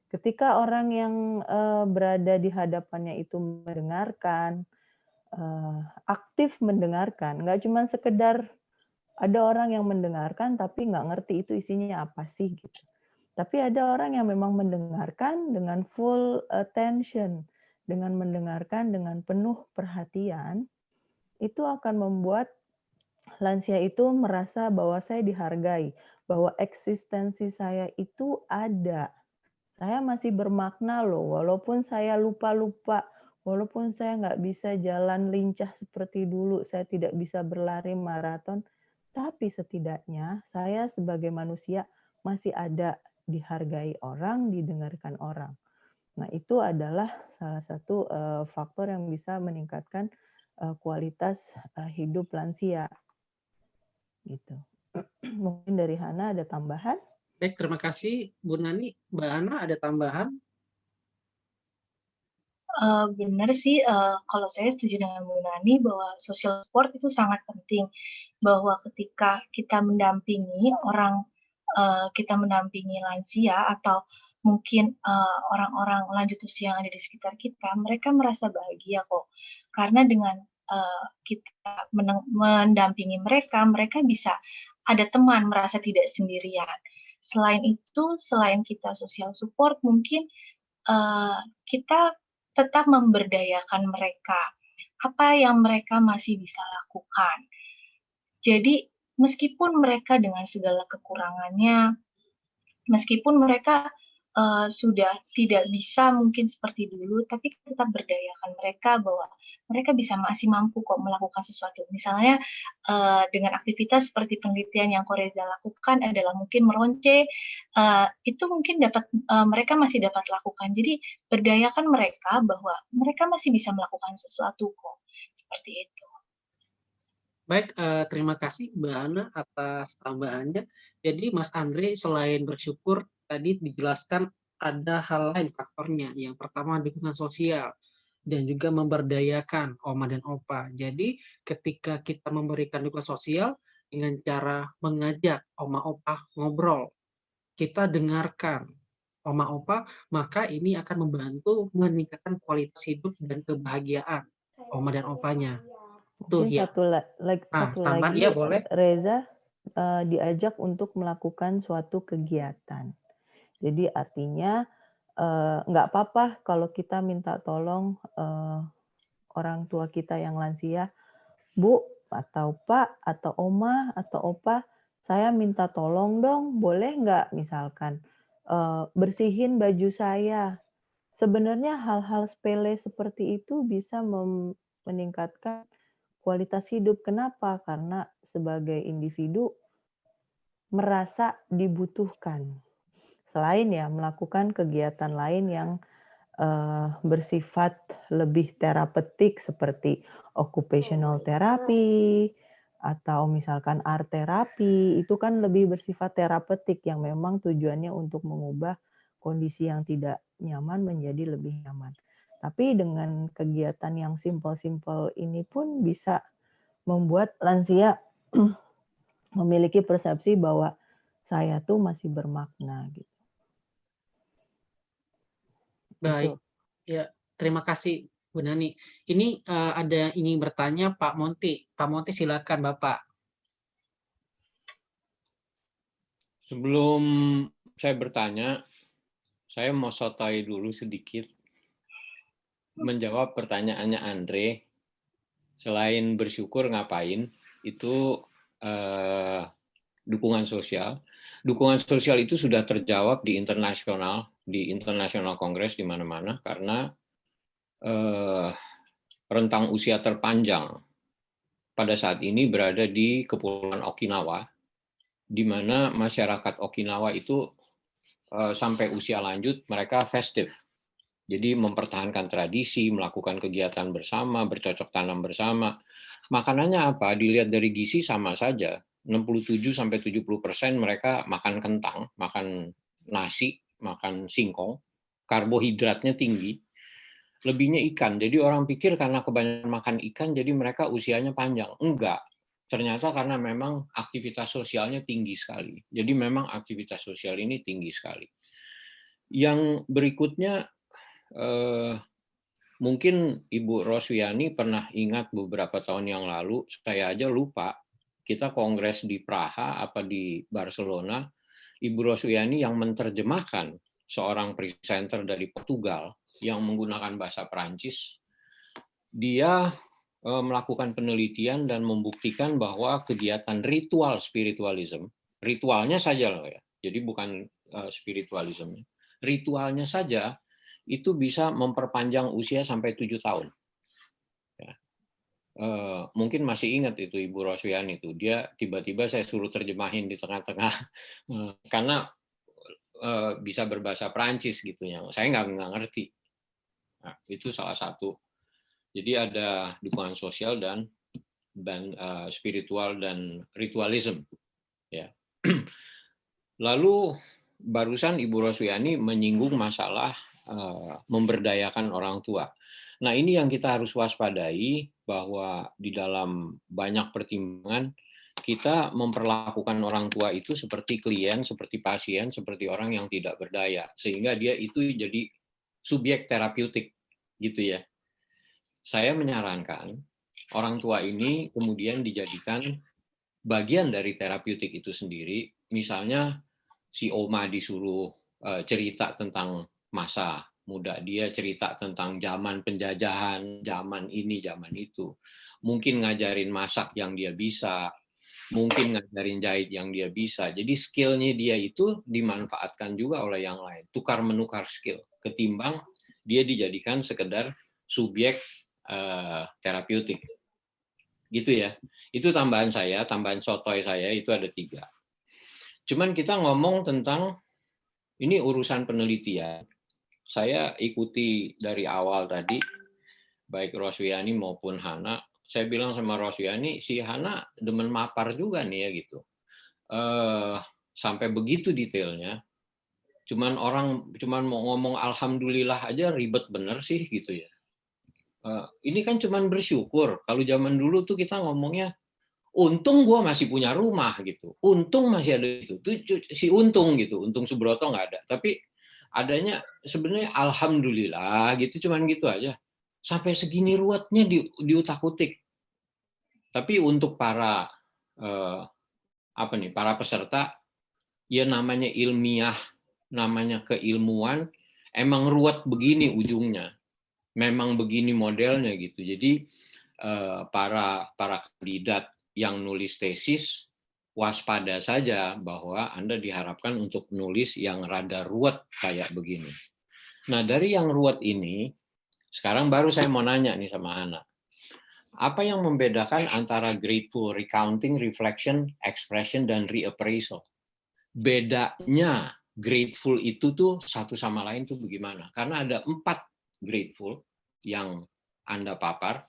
Speaker 1: Ketika orang yang berada di hadapannya itu mendengarkan, aktif mendengarkan, nggak cuma sekedar ada orang yang mendengarkan tapi nggak ngerti itu isinya apa sih gitu. Tapi ada orang yang memang mendengarkan dengan full attention, dengan mendengarkan dengan penuh perhatian, itu akan membuat lansia itu merasa bahwa saya dihargai, bahwa eksistensi saya itu ada. Saya masih bermakna loh, walaupun saya lupa-lupa, walaupun saya nggak bisa jalan lincah seperti dulu, saya tidak bisa berlari maraton, tapi setidaknya saya sebagai manusia masih ada, dihargai orang, didengarkan orang. Nah, itu adalah salah satu faktor yang bisa meningkatkan kualitas hidup lansia. Gitu. Mungkin dari Hana ada tambahan?
Speaker 2: Baik, terima kasih Bu Nani. Mbak Ana ada tambahan?
Speaker 3: Benar sih, kalau saya setuju dengan Bu Nani bahwa social support itu sangat penting. Bahwa ketika kita mendampingi orang, kita mendampingi lansia atau mungkin orang-orang lanjut usia yang ada di sekitar kita, mereka merasa bahagia kok. Karena dengan kita mendampingi mereka, mereka bisa ada teman, merasa tidak sendirian. Selain itu, selain kita social support, mungkin kita tetap memberdayakan mereka, apa yang mereka masih bisa lakukan. Jadi, meskipun mereka dengan segala kekurangannya, meskipun mereka sudah tidak bisa mungkin seperti dulu, tapi tetap berdayakan mereka bahwa mereka masih mampu kok melakukan sesuatu. Misalnya dengan aktivitas seperti penelitian yang Koreza lakukan adalah mungkin meronce, itu mungkin mereka masih dapat lakukan. Jadi berdayakan mereka bahwa mereka masih bisa melakukan sesuatu kok, seperti itu.
Speaker 2: Baik, terima kasih Mbak Ana atas tambahannya. Jadi Mas Andre selain bersyukur tadi dijelaskan ada hal lain faktornya. Yang pertama dukungan sosial dan juga memberdayakan oma dan opa. Jadi ketika kita memberikan dukungan sosial dengan cara mengajak oma opa ngobrol, kita dengarkan oma opa, maka ini akan membantu meningkatkan kualitas hidup dan kebahagiaan oma dan opanya. Tuh
Speaker 1: Mungkin
Speaker 2: ya.
Speaker 1: satu
Speaker 2: Tambahan
Speaker 1: lagi,
Speaker 2: ya boleh.
Speaker 1: Reza diajak untuk melakukan suatu kegiatan. Jadi artinya nggak apa-apa kalau kita minta tolong orang tua kita yang lansia, Bu atau Pak atau Oma atau Opa, saya minta tolong dong, boleh nggak misalkan bersihin baju saya. Sebenarnya hal-hal sepele seperti itu bisa meningkatkan kualitas hidup. Kenapa? Karena sebagai individu merasa dibutuhkan. Selain ya melakukan kegiatan lain yang bersifat lebih terapeutik seperti occupational therapy atau misalkan art therapy, itu kan lebih bersifat terapeutik yang memang tujuannya untuk mengubah kondisi yang tidak nyaman menjadi lebih nyaman. Tapi dengan kegiatan yang simpel-simpel ini pun bisa membuat lansia memiliki persepsi bahwa saya tuh masih bermakna gitu.
Speaker 2: Baik, ya terima kasih Bu Nani. Ini ada ingin bertanya Pak Monty. Pak Monty silakan Bapak.
Speaker 4: Sebelum saya bertanya, saya mau sotoy dulu sedikit menjawab pertanyaannya Andre. Selain bersyukur ngapain? Itu dukungan sosial. Dukungan sosial itu sudah terjawab di internasional kongres di mana-mana karena rentang usia terpanjang pada saat ini berada di Kepulauan Okinawa, di mana masyarakat Okinawa itu sampai usia lanjut mereka festive. Jadi mempertahankan tradisi, melakukan kegiatan bersama, bercocok tanam bersama. Makanannya apa? Dilihat dari gizi sama saja. 67-70% mereka makan kentang, makan nasi, makan singkong. Karbohidratnya tinggi. Lebihnya ikan. Jadi orang pikir karena kebanyakan makan ikan, jadi mereka usianya panjang. Enggak. Ternyata karena memang aktivitas sosialnya tinggi sekali. Jadi memang aktivitas sosial ini tinggi sekali. Yang berikutnya, mungkin Ibu Roswiani pernah ingat beberapa tahun yang lalu, saya aja lupa, kita kongres di Praha apa di Barcelona, Ibu Roswiani yang menerjemahkan seorang presenter dari Portugal yang menggunakan bahasa Perancis, dia melakukan penelitian dan membuktikan bahwa kegiatan ritual spiritualism, ritualnya saja loh ya, jadi bukan spiritualism, ritualnya saja itu bisa memperpanjang usia sampai 7 tahun. Ya. Mungkin masih ingat itu Ibu Roswiani itu, dia tiba-tiba saya suruh terjemahin di tengah-tengah karena bisa berbahasa Perancis gitu ya, saya nggak ngerti. Nah, itu salah satu. Jadi ada dukungan sosial dan spiritual dan ritualism. Ya. Lalu barusan Ibu Roswiani menyinggung masalah memberdayakan orang tua. Nah, ini yang kita harus waspadai bahwa di dalam banyak pertimbangan kita memperlakukan orang tua itu seperti klien, seperti pasien, seperti orang yang tidak berdaya, sehingga dia itu jadi subjek terapeutik, gitu ya. Saya menyarankan orang tua ini kemudian dijadikan bagian dari terapeutik itu sendiri. Misalnya si Oma disuruh cerita tentang masa muda dia, cerita tentang zaman penjajahan, zaman ini, zaman itu. Mungkin ngajarin masak yang dia bisa, mungkin ngajarin jahit yang dia bisa. Jadi skill-nya dia itu dimanfaatkan juga oleh yang lain. Tukar-menukar skill. Ketimbang dia dijadikan sekedar subjek terapeutik. Gitu ya. Itu tambahan saya, tambahan sotoy saya itu ada 3. Cuman kita ngomong tentang ini urusan penelitian. Saya ikuti dari awal tadi, baik Roswiani maupun Hana. Saya bilang sama Roswiani, si Hana demen mapar juga nih ya gitu. Sampai begitu detailnya. Cuman mau ngomong alhamdulillah aja ribet bener sih gitu ya. Ini kan cuman bersyukur. Kalau zaman dulu tuh kita ngomongnya, untung gue masih punya rumah gitu, untung masih ada itu si untung gitu, untung Subroto nggak ada, tapi adanya sebenarnya alhamdulillah gitu, cuman gitu aja sampai segini ruwetnya diutak-utik. Tapi untuk para para peserta ya, namanya ilmiah, namanya keilmuan, emang ruwet begini ujungnya, memang begini modelnya gitu. Jadi para kandidat yang nulis tesis waspada saja bahwa Anda diharapkan untuk nulis yang rada ruwet kayak begini. Nah, dari yang ruwet ini, sekarang baru saya mau nanya nih sama Hana. Apa yang membedakan antara grateful recounting, reflection, expression, dan reappraisal? Bedanya grateful itu tuh satu sama lain tuh bagaimana? Karena ada 4 grateful yang Anda papar,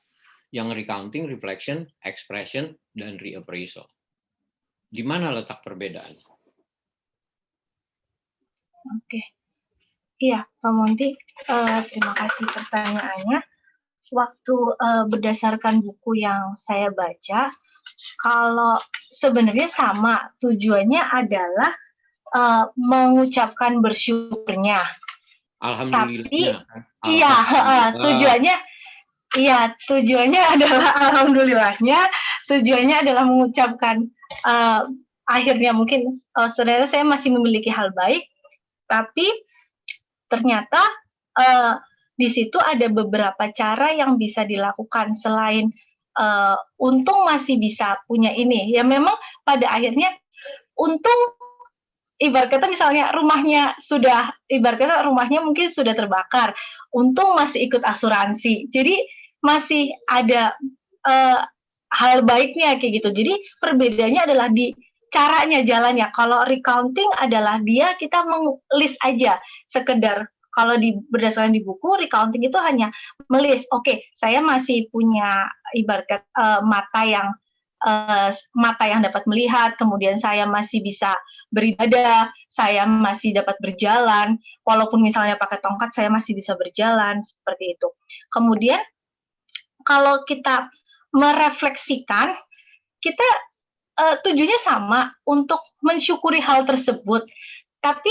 Speaker 4: yang recounting, reflection, expression, dan reappraisal. Di mana letak perbedaannya?
Speaker 3: Oke. Iya, Pak Monty, terima kasih pertanyaannya. Waktu berdasarkan buku yang saya baca, kalau sebenarnya sama, tujuannya adalah mengucapkan bersyukurnya.
Speaker 4: Alhamdulillahnya.
Speaker 3: Tapi tujuannya adalah alhamdulillahnya. Tujuannya adalah mengucapkan akhirnya mungkin sebenarnya saya masih memiliki hal baik, tapi ternyata di situ ada beberapa cara yang bisa dilakukan selain untung masih bisa punya ini. Ya memang pada akhirnya untung ibarat kata misalnya rumahnya mungkin sudah terbakar, untung masih ikut asuransi. Jadi masih ada hal baiknya kayak gitu. Jadi perbedaannya adalah di caranya, jalannya. Kalau recounting adalah kita menulis aja sekedar. Kalau berdasarkan di buku, recounting itu hanya melis. Oke, saya masih punya ibarat mata yang dapat melihat, kemudian saya masih bisa beribadah, saya masih dapat berjalan, walaupun misalnya pakai tongkat saya masih bisa berjalan, seperti itu. Kemudian kalau kita merefleksikan, kita tujuannya sama untuk mensyukuri hal tersebut, tapi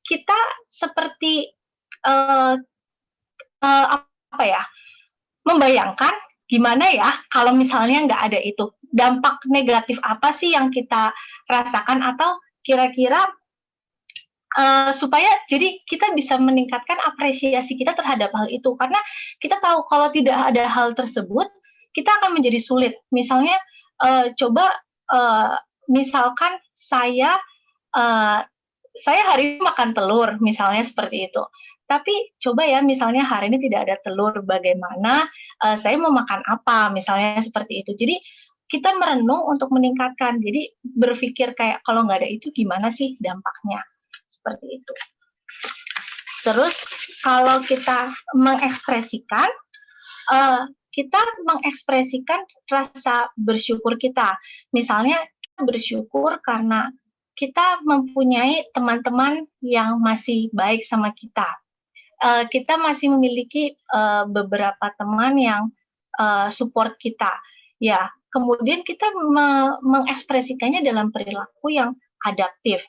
Speaker 3: kita seperti membayangkan gimana ya kalau misalnya nggak ada itu, dampak negatif apa sih yang kita rasakan, atau kira-kira supaya jadi kita bisa meningkatkan apresiasi kita terhadap hal itu, karena kita tahu kalau tidak ada hal tersebut kita akan menjadi sulit. Misalnya misalkan saya hari ini makan telur, misalnya seperti itu. Tapi coba ya, misalnya hari ini tidak ada telur, bagaimana saya mau makan apa, misalnya seperti itu. Jadi kita merenung untuk meningkatkan. Jadi berpikir kayak kalau nggak ada itu gimana sih dampaknya, seperti itu. Terus kalau kita mengekspresikan rasa bersyukur kita. Misalnya kita bersyukur karena kita mempunyai teman-teman yang masih baik sama kita. Kita masih memiliki beberapa teman yang support kita. Ya, kemudian kita mengekspresikannya dalam perilaku yang adaptif.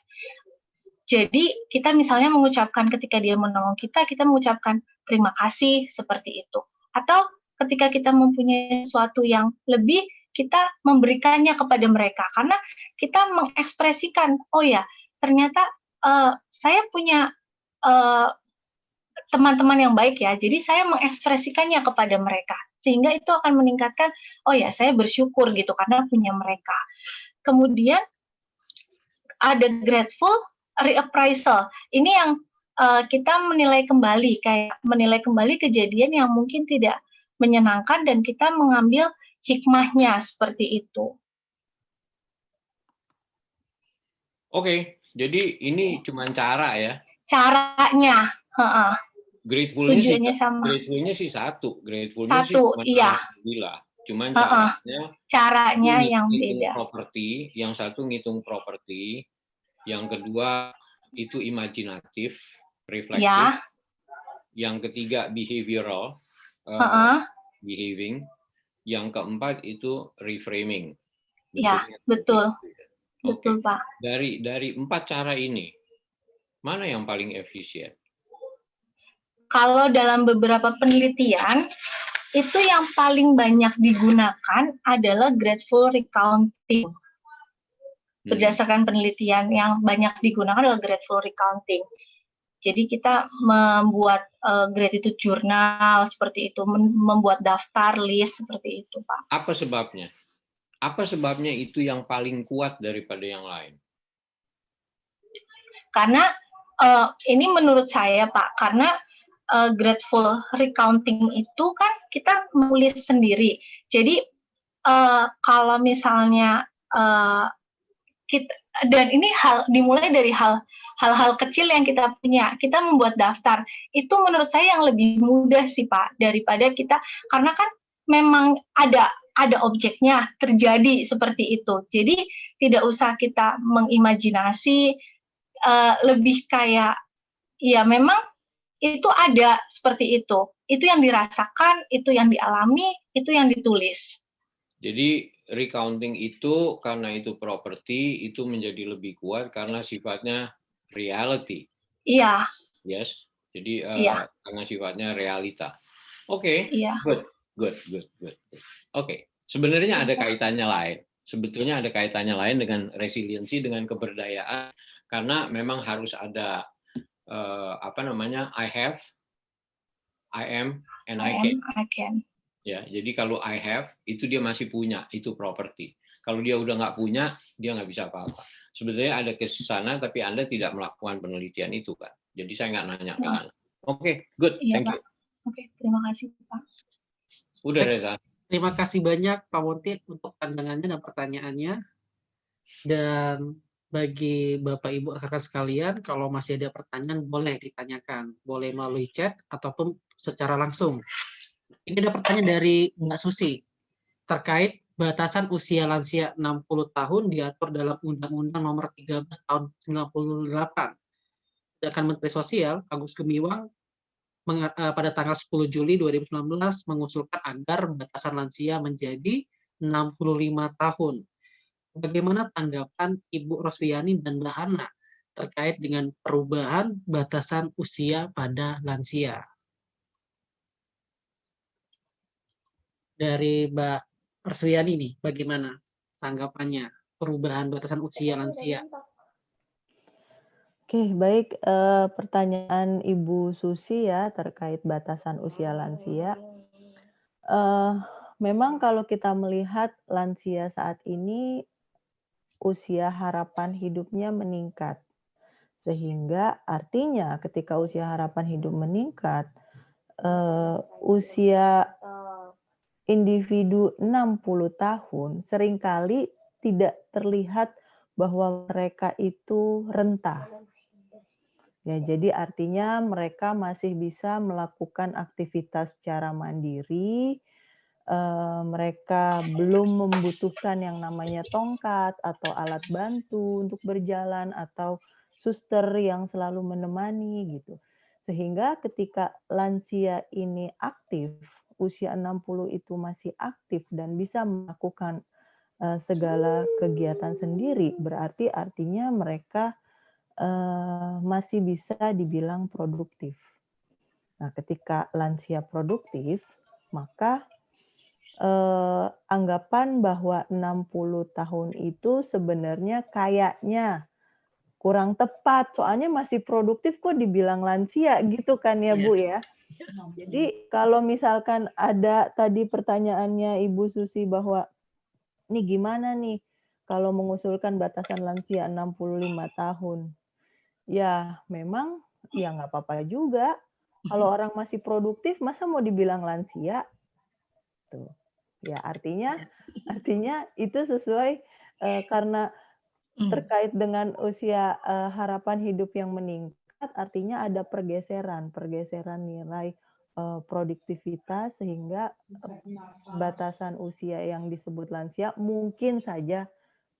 Speaker 3: Jadi kita misalnya mengucapkan ketika dia menolong kita mengucapkan terima kasih seperti itu. Atau ketika kita mempunyai sesuatu yang lebih, kita memberikannya kepada mereka. Karena kita mengekspresikan, oh ya, ternyata saya punya teman-teman yang baik ya, jadi saya mengekspresikannya kepada mereka. Sehingga itu akan meningkatkan, oh ya, saya bersyukur gitu, karena punya mereka. Kemudian ada grateful reappraisal. Ini yang kita menilai kembali kejadian yang mungkin tidak menyenangkan dan kita mengambil hikmahnya seperti itu.
Speaker 4: Oke, jadi ini cuma cara ya?
Speaker 3: Caranya.
Speaker 4: Gratefulnya sih satu. Gratefulnya sih
Speaker 3: iya.
Speaker 4: Alhamdulillah. Cuman
Speaker 3: caranya yang beda.
Speaker 4: Properti, yang satu ngitung properti, yang kedua itu imajinatif, reflektif, ya. Yang ketiga behavioral, behaving, yang keempat itu reframing.
Speaker 3: Ya, betul.
Speaker 4: Okay.
Speaker 3: Betul, Pak.
Speaker 4: Dari 4 cara ini, mana yang paling efisien?
Speaker 3: Kalau dalam beberapa penelitian, itu yang paling banyak digunakan adalah grateful recounting. Berdasarkan penelitian yang banyak digunakan adalah grateful recounting. Jadi kita membuat gratitude journal seperti itu, membuat daftar list seperti itu, Pak.
Speaker 4: Apa sebabnya? Apa sebabnya itu yang paling kuat daripada yang lain?
Speaker 3: Karena ini menurut saya, Pak, karena grateful recounting itu kan kita menulis sendiri. Jadi kalau misalnya kita, dan ini dimulai dari hal-hal kecil yang kita punya, kita membuat daftar, itu menurut saya yang lebih mudah sih Pak, daripada kita, karena kan memang ada objeknya terjadi seperti itu, jadi tidak usah kita mengimajinasi, lebih kayak, ya memang itu ada seperti itu yang dirasakan, itu yang dialami, itu yang ditulis.
Speaker 4: Jadi recounting itu karena itu properti itu menjadi lebih kuat karena sifatnya reality.
Speaker 3: Iya.
Speaker 4: Yes. Jadi
Speaker 3: iya.
Speaker 4: Karena sifatnya realita. Oke.
Speaker 3: Iya.
Speaker 4: Good. Oke. Sebenarnya ada kaitannya lain. Sebetulnya ada kaitannya lain dengan resiliensi, dengan keberdayaan, karena memang harus ada I have, I am, and I can. Ya, jadi kalau I have itu dia masih punya, itu properti. Kalau dia udah nggak punya, dia nggak bisa apa-apa. Sebetulnya ada ke sana, tapi Anda tidak melakukan penelitian itu kan. Jadi saya nggak nanya ke Anda. Oke, good,
Speaker 3: iya,
Speaker 4: thank
Speaker 3: Pak.
Speaker 4: you.
Speaker 3: Oke, terima kasih Pak.
Speaker 4: Udah Reza.
Speaker 2: Terima kasih banyak Pak Monty untuk pandangannya dan pertanyaannya. Dan bagi Bapak Ibu rekan sekalian, kalau masih ada pertanyaan boleh ditanyakan, boleh melalui chat ataupun secara langsung. Ini ada pertanyaan dari Mbak Susi terkait batasan usia lansia 60 tahun diatur dalam Undang-Undang Nomor 13 Tahun 98. Sedangkan Menteri Sosial Agus Gumiwang pada tanggal 10 Juli 2019 mengusulkan agar batasan lansia menjadi 65 tahun. Bagaimana tanggapan Ibu Rosviani dan Mbak Hana terkait dengan perubahan batasan usia pada lansia? Dari Mbak Rosviani nih, bagaimana tanggapannya perubahan batasan usia lansia?
Speaker 1: Oke, baik. Pertanyaan Ibu Susi ya terkait batasan usia lansia. Memang kalau kita melihat lansia saat ini usia harapan hidupnya meningkat. Sehingga artinya ketika usia harapan hidup meningkat, usia individu 60 tahun seringkali tidak terlihat bahwa mereka itu renta. Ya, jadi artinya mereka masih bisa melakukan aktivitas secara mandiri, mereka belum membutuhkan yang namanya tongkat atau alat bantu untuk berjalan atau suster yang selalu menemani gitu. Sehingga ketika lansia ini aktif, usia 60 itu masih aktif dan bisa melakukan segala kegiatan sendiri, berarti artinya mereka masih bisa dibilang produktif. Nah, ketika lansia produktif, maka anggapan bahwa 60 tahun itu sebenarnya kayaknya kurang tepat, soalnya masih produktif kok dibilang lansia gitu kan ya Bu ya. Jadi kalau misalkan ada tadi pertanyaannya Ibu Susi bahwa ini gimana nih kalau mengusulkan batasan lansia 65 tahun. Ya memang ya nggak apa-apa juga. Kalau orang masih produktif masa mau dibilang lansia? Tuh. Ya artinya itu sesuai karena terkait dengan usia harapan hidup yang meningkat, artinya ada pergeseran nilai produktivitas sehingga batasan usia yang disebut lansia mungkin saja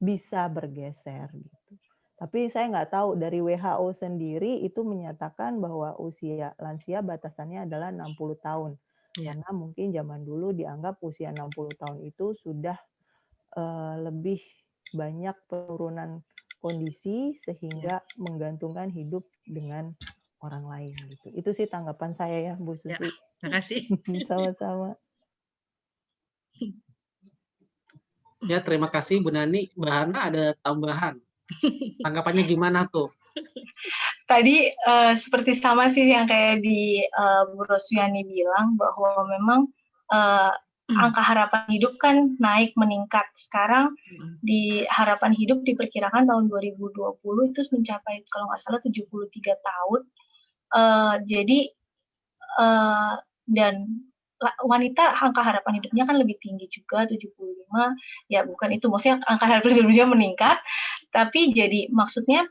Speaker 1: bisa bergeser gitu. Tapi saya nggak tahu dari WHO sendiri itu menyatakan bahwa usia lansia batasannya adalah 60 tahun. Karena mungkin zaman dulu dianggap usia 60 tahun itu sudah lebih banyak penurunan kondisi sehingga menggantungkan hidup dengan orang lain gitu. Itu sih tanggapan saya ya Bu Susi.
Speaker 5: Terima kasih.
Speaker 1: Sama-sama.
Speaker 2: Ya, terima kasih Bu Nani. Mbak Hana ada tambahan. Tanggapannya gimana tuh?
Speaker 3: tadi seperti sama sih yang kayak di Bu Rosviani bilang bahwa memang angka harapan hidup kan naik meningkat. Sekarang di harapan hidup diperkirakan tahun 2020 itu mencapai kalau nggak salah 73 tahun. Jadi dan wanita angka harapan hidupnya kan lebih tinggi juga 75. Ya bukan itu, maksudnya angka harapan hidupnya meningkat, tapi jadi maksudnya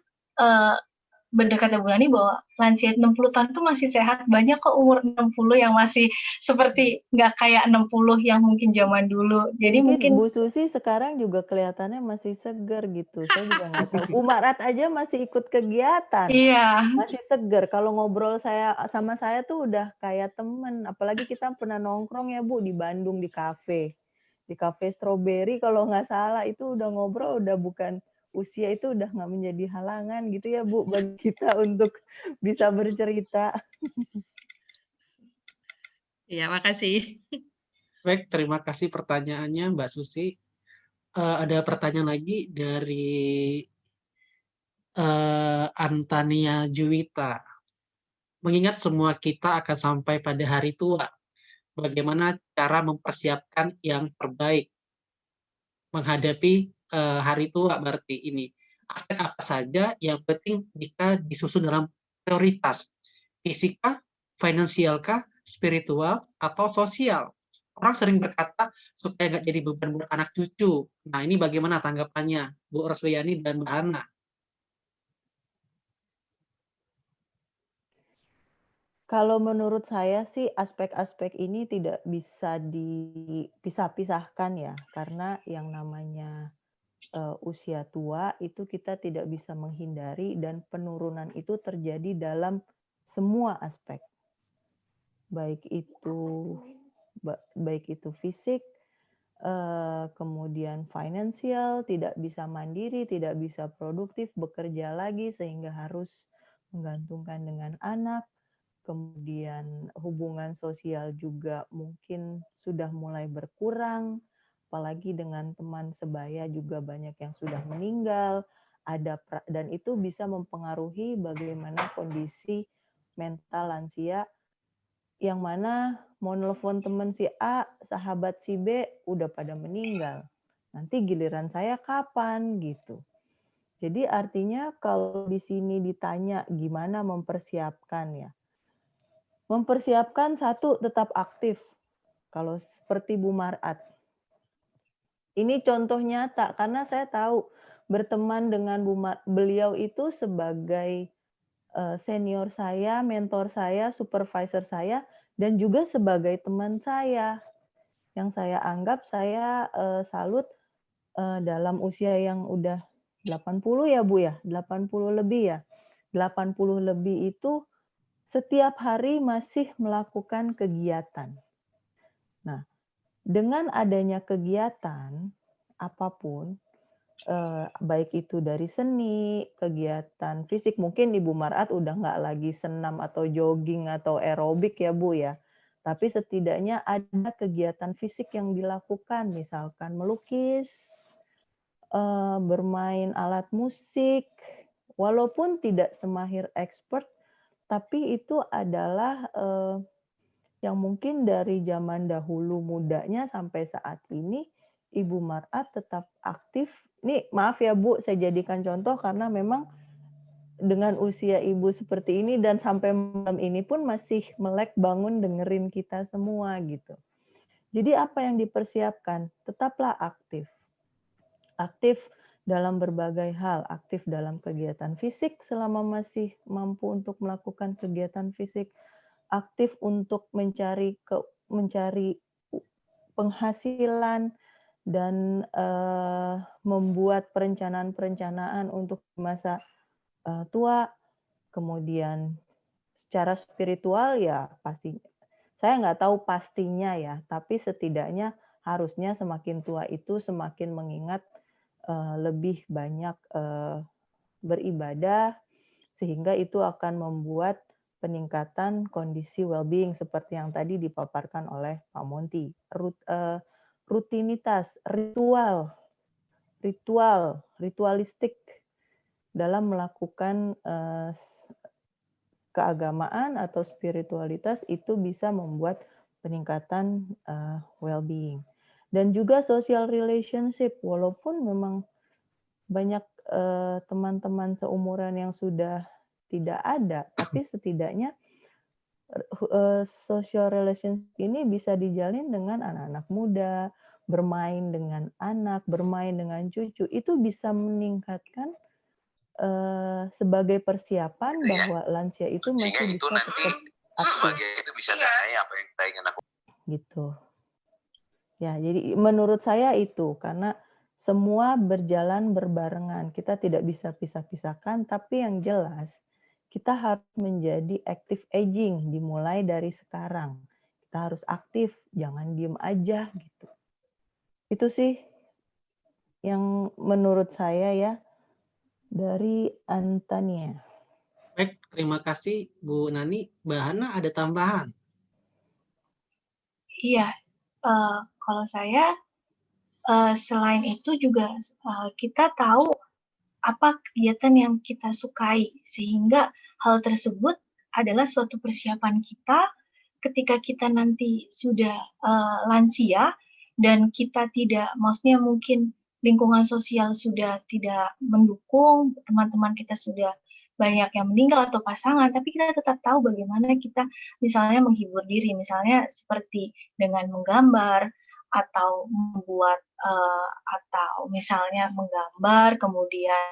Speaker 3: bener kata Bu Nani bahwa lansia 60 tahun itu masih sehat. Banyak kok umur 60 yang masih seperti nggak kayak 60 yang mungkin zaman dulu. Jadi
Speaker 1: Mungkin
Speaker 3: mungkin
Speaker 1: Bu Susi sekarang juga kelihatannya masih seger gitu. Saya juga nggak tahu. Bu Marat aja masih ikut kegiatan.
Speaker 3: iya,
Speaker 1: Masih seger. Kalau ngobrol sama saya tuh udah kayak temen. Apalagi kita pernah nongkrong ya Bu di Bandung di kafe. Di kafe Strawberry kalau nggak salah itu udah ngobrol, udah bukan usia itu udah nggak menjadi halangan gitu ya Bu bagi kita untuk bisa bercerita.
Speaker 5: Iya, makasih.
Speaker 2: Baik, terima kasih pertanyaannya Mbak Susi. Ada pertanyaan lagi dari Antania Juwita. Mengingat semua kita akan sampai pada hari tua, bagaimana cara mempersiapkan yang terbaik menghadapi hari tua berarti ini? Aspek apa saja yang penting jika disusun dalam prioritas? Fisika, finansial kah, spiritual, atau sosial? Orang sering berkata supaya nggak jadi beban buat anak cucu. Nah, ini bagaimana tanggapannya Bu Roswiyani dan Mbak Hana?
Speaker 1: Kalau menurut saya sih aspek-aspek ini tidak bisa dipisah-pisahkan ya, karena yang namanya usia tua itu kita tidak bisa menghindari dan penurunan itu terjadi dalam semua aspek. Baik itu fisik, kemudian finansial, tidak bisa mandiri, tidak bisa produktif, bekerja lagi sehingga harus menggantungkan dengan anak. Kemudian hubungan sosial juga mungkin sudah mulai berkurang, apalagi dengan teman sebaya juga banyak yang sudah meninggal, dan itu bisa mempengaruhi bagaimana kondisi mental lansia, yang mana mau nelfon teman si A, sahabat si B, udah pada meninggal. Nanti giliran saya kapan gitu. Jadi artinya kalau di sini ditanya gimana mempersiapkan ya, mempersiapkan satu, tetap aktif. Kalau seperti Bu Marat. Ini contoh nyata, karena saya tahu berteman dengan beliau itu sebagai senior saya, mentor saya, supervisor saya, dan juga sebagai teman saya. Yang saya anggap saya salut dalam usia yang udah 80 ya Bu ya, 80 lebih ya. 80 lebih itu setiap hari masih melakukan kegiatan. Nah, dengan adanya kegiatan apapun, baik itu dari seni, kegiatan fisik, mungkin Ibu Marat udah nggak lagi senam atau jogging atau aerobik ya Bu ya, tapi setidaknya ada kegiatan fisik yang dilakukan, misalkan melukis, bermain alat musik, walaupun tidak semahir expert, tapi itu adalah yang mungkin dari zaman dahulu mudanya sampai saat ini, Ibu Marat tetap aktif. Nih maaf ya Bu, saya jadikan contoh karena memang dengan usia Ibu seperti ini dan sampai malam ini pun masih melek bangun dengerin kita semua gitu. Jadi apa yang dipersiapkan? Tetaplah aktif. Aktif dalam berbagai hal, aktif dalam kegiatan fisik selama masih mampu untuk melakukan kegiatan fisik, aktif untuk mencari penghasilan dan membuat perencanaan-perencanaan untuk masa tua. Kemudian secara spiritual ya pasti, saya nggak tahu pastinya ya, tapi setidaknya harusnya semakin tua itu semakin mengingat lebih banyak beribadah, sehingga itu akan membuat peningkatan kondisi well-being seperti yang tadi dipaparkan oleh Pak Monty. Rutinitas, ritualistik dalam melakukan keagamaan atau spiritualitas itu bisa membuat peningkatan well-being. Dan juga social relationship, walaupun memang banyak teman-teman seumuran yang sudah tidak ada, tapi setidaknya social relationship ini bisa dijalin dengan anak-anak muda, bermain dengan anak, bermain dengan cucu, itu bisa meningkatkan sebagai persiapan bahwa lansia itu masih bisa tetap aktif.
Speaker 6: Itu bisa danai apa yang kita ingin lakukan.
Speaker 1: Gitu. Ya, jadi menurut saya itu karena semua berjalan berbarengan. Kita tidak bisa pisah-pisahkan, tapi yang jelas kita harus menjadi active aging dimulai dari sekarang. Kita harus aktif, jangan diem aja gitu. Itu sih yang menurut saya ya dari Antania.
Speaker 2: Baik, terima kasih Bu Nani. Mbak Hana ada tambahan?
Speaker 3: Iya, kalau saya selain itu juga kita tahu apa kegiatan yang kita sukai, sehingga hal tersebut adalah suatu persiapan kita ketika kita nanti sudah lansia dan kita tidak, maksudnya mungkin lingkungan sosial sudah tidak mendukung, teman-teman kita sudah banyak yang meninggal atau pasangan, tapi kita tetap tahu bagaimana kita misalnya menghibur diri, misalnya seperti dengan menggambar atau membuat atau misalnya menggambar, kemudian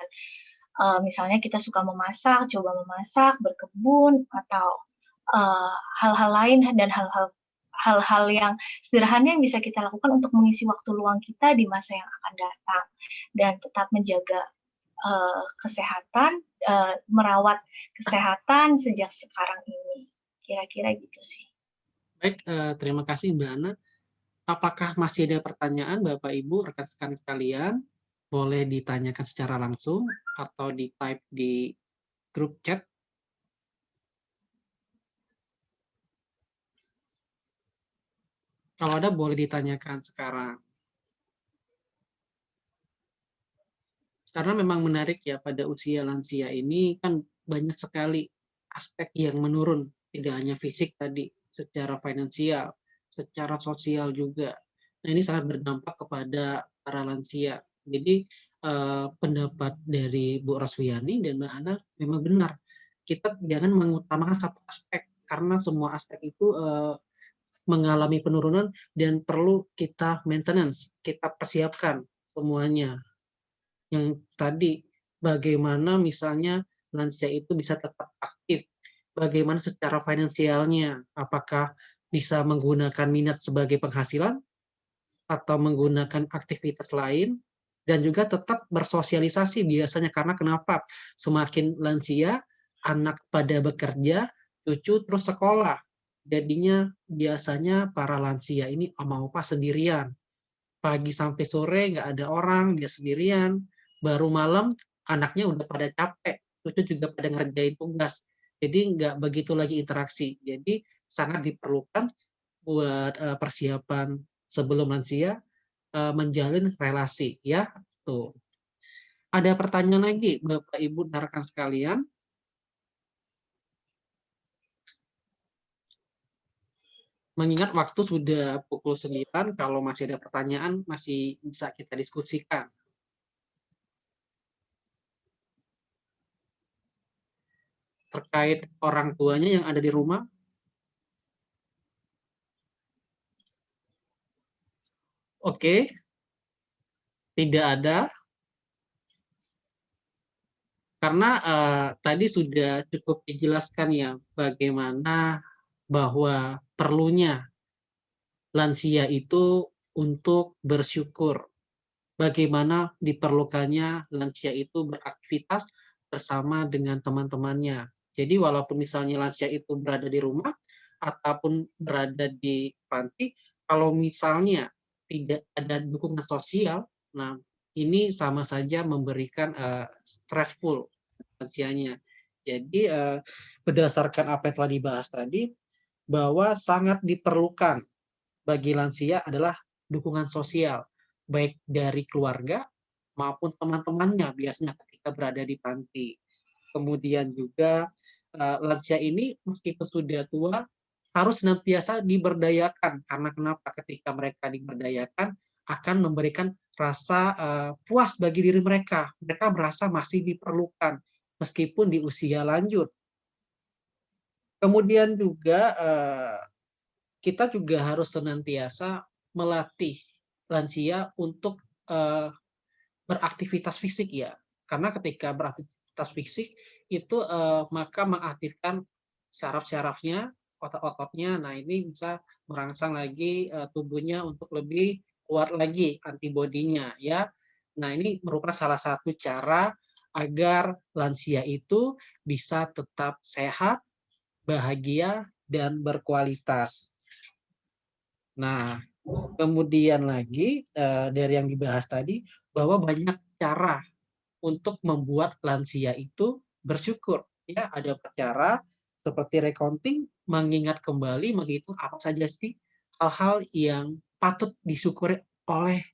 Speaker 3: misalnya kita suka memasak, coba memasak, berkebun, atau hal-hal lain dan hal-hal yang sederhana yang bisa kita lakukan untuk mengisi waktu luang kita di masa yang akan datang dan tetap menjaga kesehatan, merawat kesehatan sejak sekarang ini. Kira-kira gitu sih.
Speaker 2: Baik, terima kasih Mbak Ana. Apakah masih ada pertanyaan Bapak Ibu, rekan-rekan sekalian? Boleh ditanyakan secara langsung atau di-type di grup chat. Kalau ada boleh ditanyakan sekarang. Karena memang menarik ya, pada usia lansia ini kan banyak sekali aspek yang menurun, tidak hanya fisik tadi, secara finansial, secara sosial juga. Nah, ini sangat berdampak kepada para lansia. Jadi pendapat dari Bu Roswiani dan Mbak Ana memang benar. Kita jangan mengutamakan satu aspek, karena semua aspek itu mengalami penurunan dan perlu kita maintenance, kita persiapkan semuanya. Yang tadi, bagaimana misalnya lansia itu bisa tetap aktif, bagaimana secara finansialnya, apakah bisa menggunakan minat sebagai penghasilan, atau menggunakan aktivitas lain, dan juga tetap bersosialisasi biasanya, karena kenapa? Semakin lansia, anak pada bekerja, cucu terus sekolah, jadinya biasanya para lansia ini mau apa sendirian, pagi sampai sore nggak ada orang, dia sendirian, baru malam anaknya udah pada capek, cucu juga pada ngerjain tugas, jadi nggak begitu lagi interaksi. Jadi sangat diperlukan buat persiapan sebelum lansia menjalin relasi ya. Tuh. Ada pertanyaan lagi Bapak Ibu dan rekan sekalian? Mengingat waktu sudah pukul 9, kalau masih ada pertanyaan masih bisa kita diskusikan. Terkait orang tuanya yang ada di rumah. Oke. Tidak ada. Karena tadi sudah cukup dijelaskan ya bagaimana bahwa perlunya lansia itu untuk bersyukur. Bagaimana diperlukannya lansia itu beraktivitas bersama dengan teman-temannya. Jadi walaupun misalnya lansia itu berada di rumah ataupun berada di panti, kalau misalnya tidak ada dukungan sosial, nah ini sama saja memberikan stressful lansianya. Jadi berdasarkan apa yang telah dibahas tadi, bahwa sangat diperlukan bagi lansia adalah dukungan sosial, baik dari keluarga maupun teman-temannya biasanya ketika berada di panti. Kemudian juga lansia ini meskipun sudah tua harus senantiasa diberdayakan, karena kenapa? Ketika mereka diberdayakan akan memberikan rasa puas bagi diri mereka. Mereka merasa masih diperlukan meskipun di usia lanjut. Kemudian juga kita juga harus senantiasa melatih lansia untuk beraktivitas fisik ya, karena ketika beraktivitas fisik itu maka mengaktifkan syaraf-syarafnya, otot-ototnya. Nah, ini bisa merangsang lagi tubuhnya untuk lebih kuat lagi antibodinya ya. Nah, ini merupakan salah satu cara agar lansia itu bisa tetap sehat, bahagia, dan berkualitas. Nah, kemudian lagi dari yang dibahas tadi, bahwa banyak cara untuk membuat lansia itu bersyukur. Ya, ada cara seperti recounting, mengingat kembali, menghitung apa saja sih hal-hal yang patut disyukuri oleh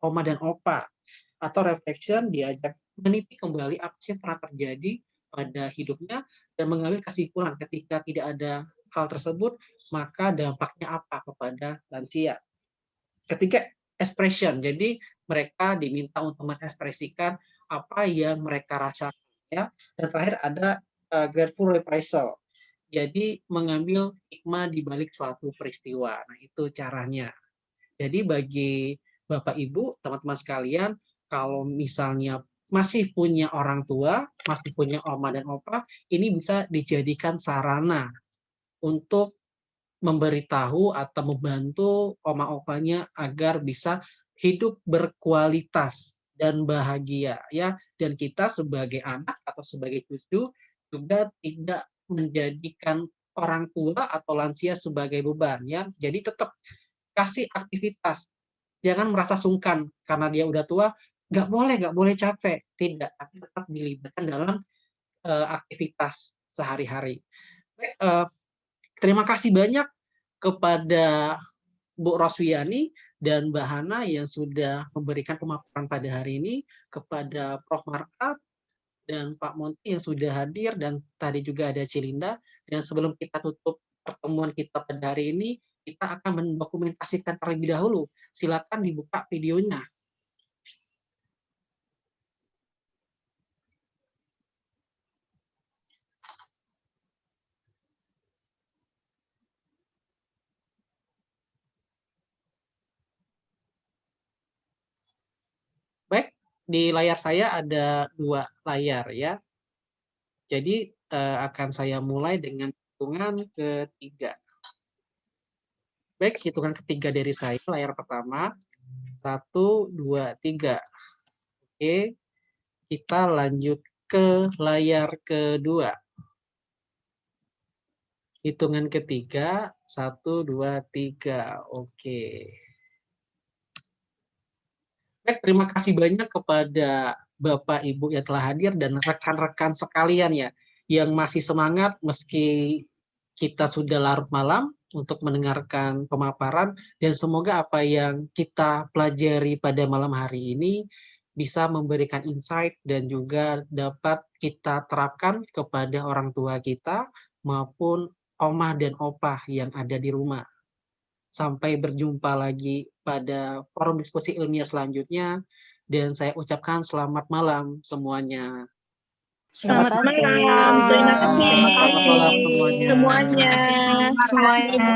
Speaker 2: oma dan opa. Atau reflection, diajak meniti kembali apa sih yang pernah terjadi pada hidupnya dan mengambil kesimpulan ketika tidak ada hal tersebut, maka dampaknya apa kepada lansia. Ketiga, expression. Jadi mereka diminta untuk mengekspresikan apa yang mereka rasakan. Ya. Dan terakhir ada grateful reprisal. Jadi mengambil hikmah di balik suatu peristiwa. Nah, itu caranya. Jadi bagi Bapak Ibu, teman-teman sekalian, kalau misalnya masih punya orang tua, masih punya oma dan opa, ini bisa dijadikan sarana untuk memberitahu atau membantu oma-opanya agar bisa hidup berkualitas dan bahagia ya. Dan kita sebagai anak atau sebagai cucu juga tidak menjadikan orang tua atau lansia sebagai beban ya. Jadi tetap kasih aktivitas. Jangan merasa sungkan karena dia udah tua, nggak boleh capek. Tidak, tapi tetap dilibatkan dalam aktivitas sehari-hari. Terima kasih banyak kepada Bu Roswiani dan Mbak Hana yang sudah memberikan pemaparan pada hari ini, kepada Prof. Markat dan Pak Monty yang sudah hadir, dan tadi juga ada Cilinda. Dan sebelum kita tutup pertemuan kita pada hari ini, kita akan mendokumentasikan terlebih dahulu. Silakan dibuka videonya. Baik, di layar saya ada 2 layar ya. Jadi akan saya mulai dengan hitungan ketiga. Baik, hitungan ketiga dari saya, layar pertama. 1, 2, 3. Oke, kita lanjut ke layar kedua. Hitungan ketiga, 1, 2, 3. Oke. Baik, terima kasih banyak kepada Bapak Ibu yang telah hadir dan rekan-rekan sekalian ya, yang masih semangat meski kita sudah larut malam untuk mendengarkan pemaparan, dan semoga apa yang kita pelajari pada malam hari ini bisa memberikan insight dan juga dapat kita terapkan kepada orang tua kita maupun oma dan opa yang ada di rumah. Sampai berjumpa lagi pada forum diskusi ilmiah selanjutnya, dan saya ucapkan selamat malam semuanya.
Speaker 3: Selamat
Speaker 1: Terima kasih.
Speaker 3: malam. Terima kasih.
Speaker 2: Selamat malam semuanya.
Speaker 3: Semuanya.
Speaker 5: Terima kasih.
Speaker 3: Semuanya.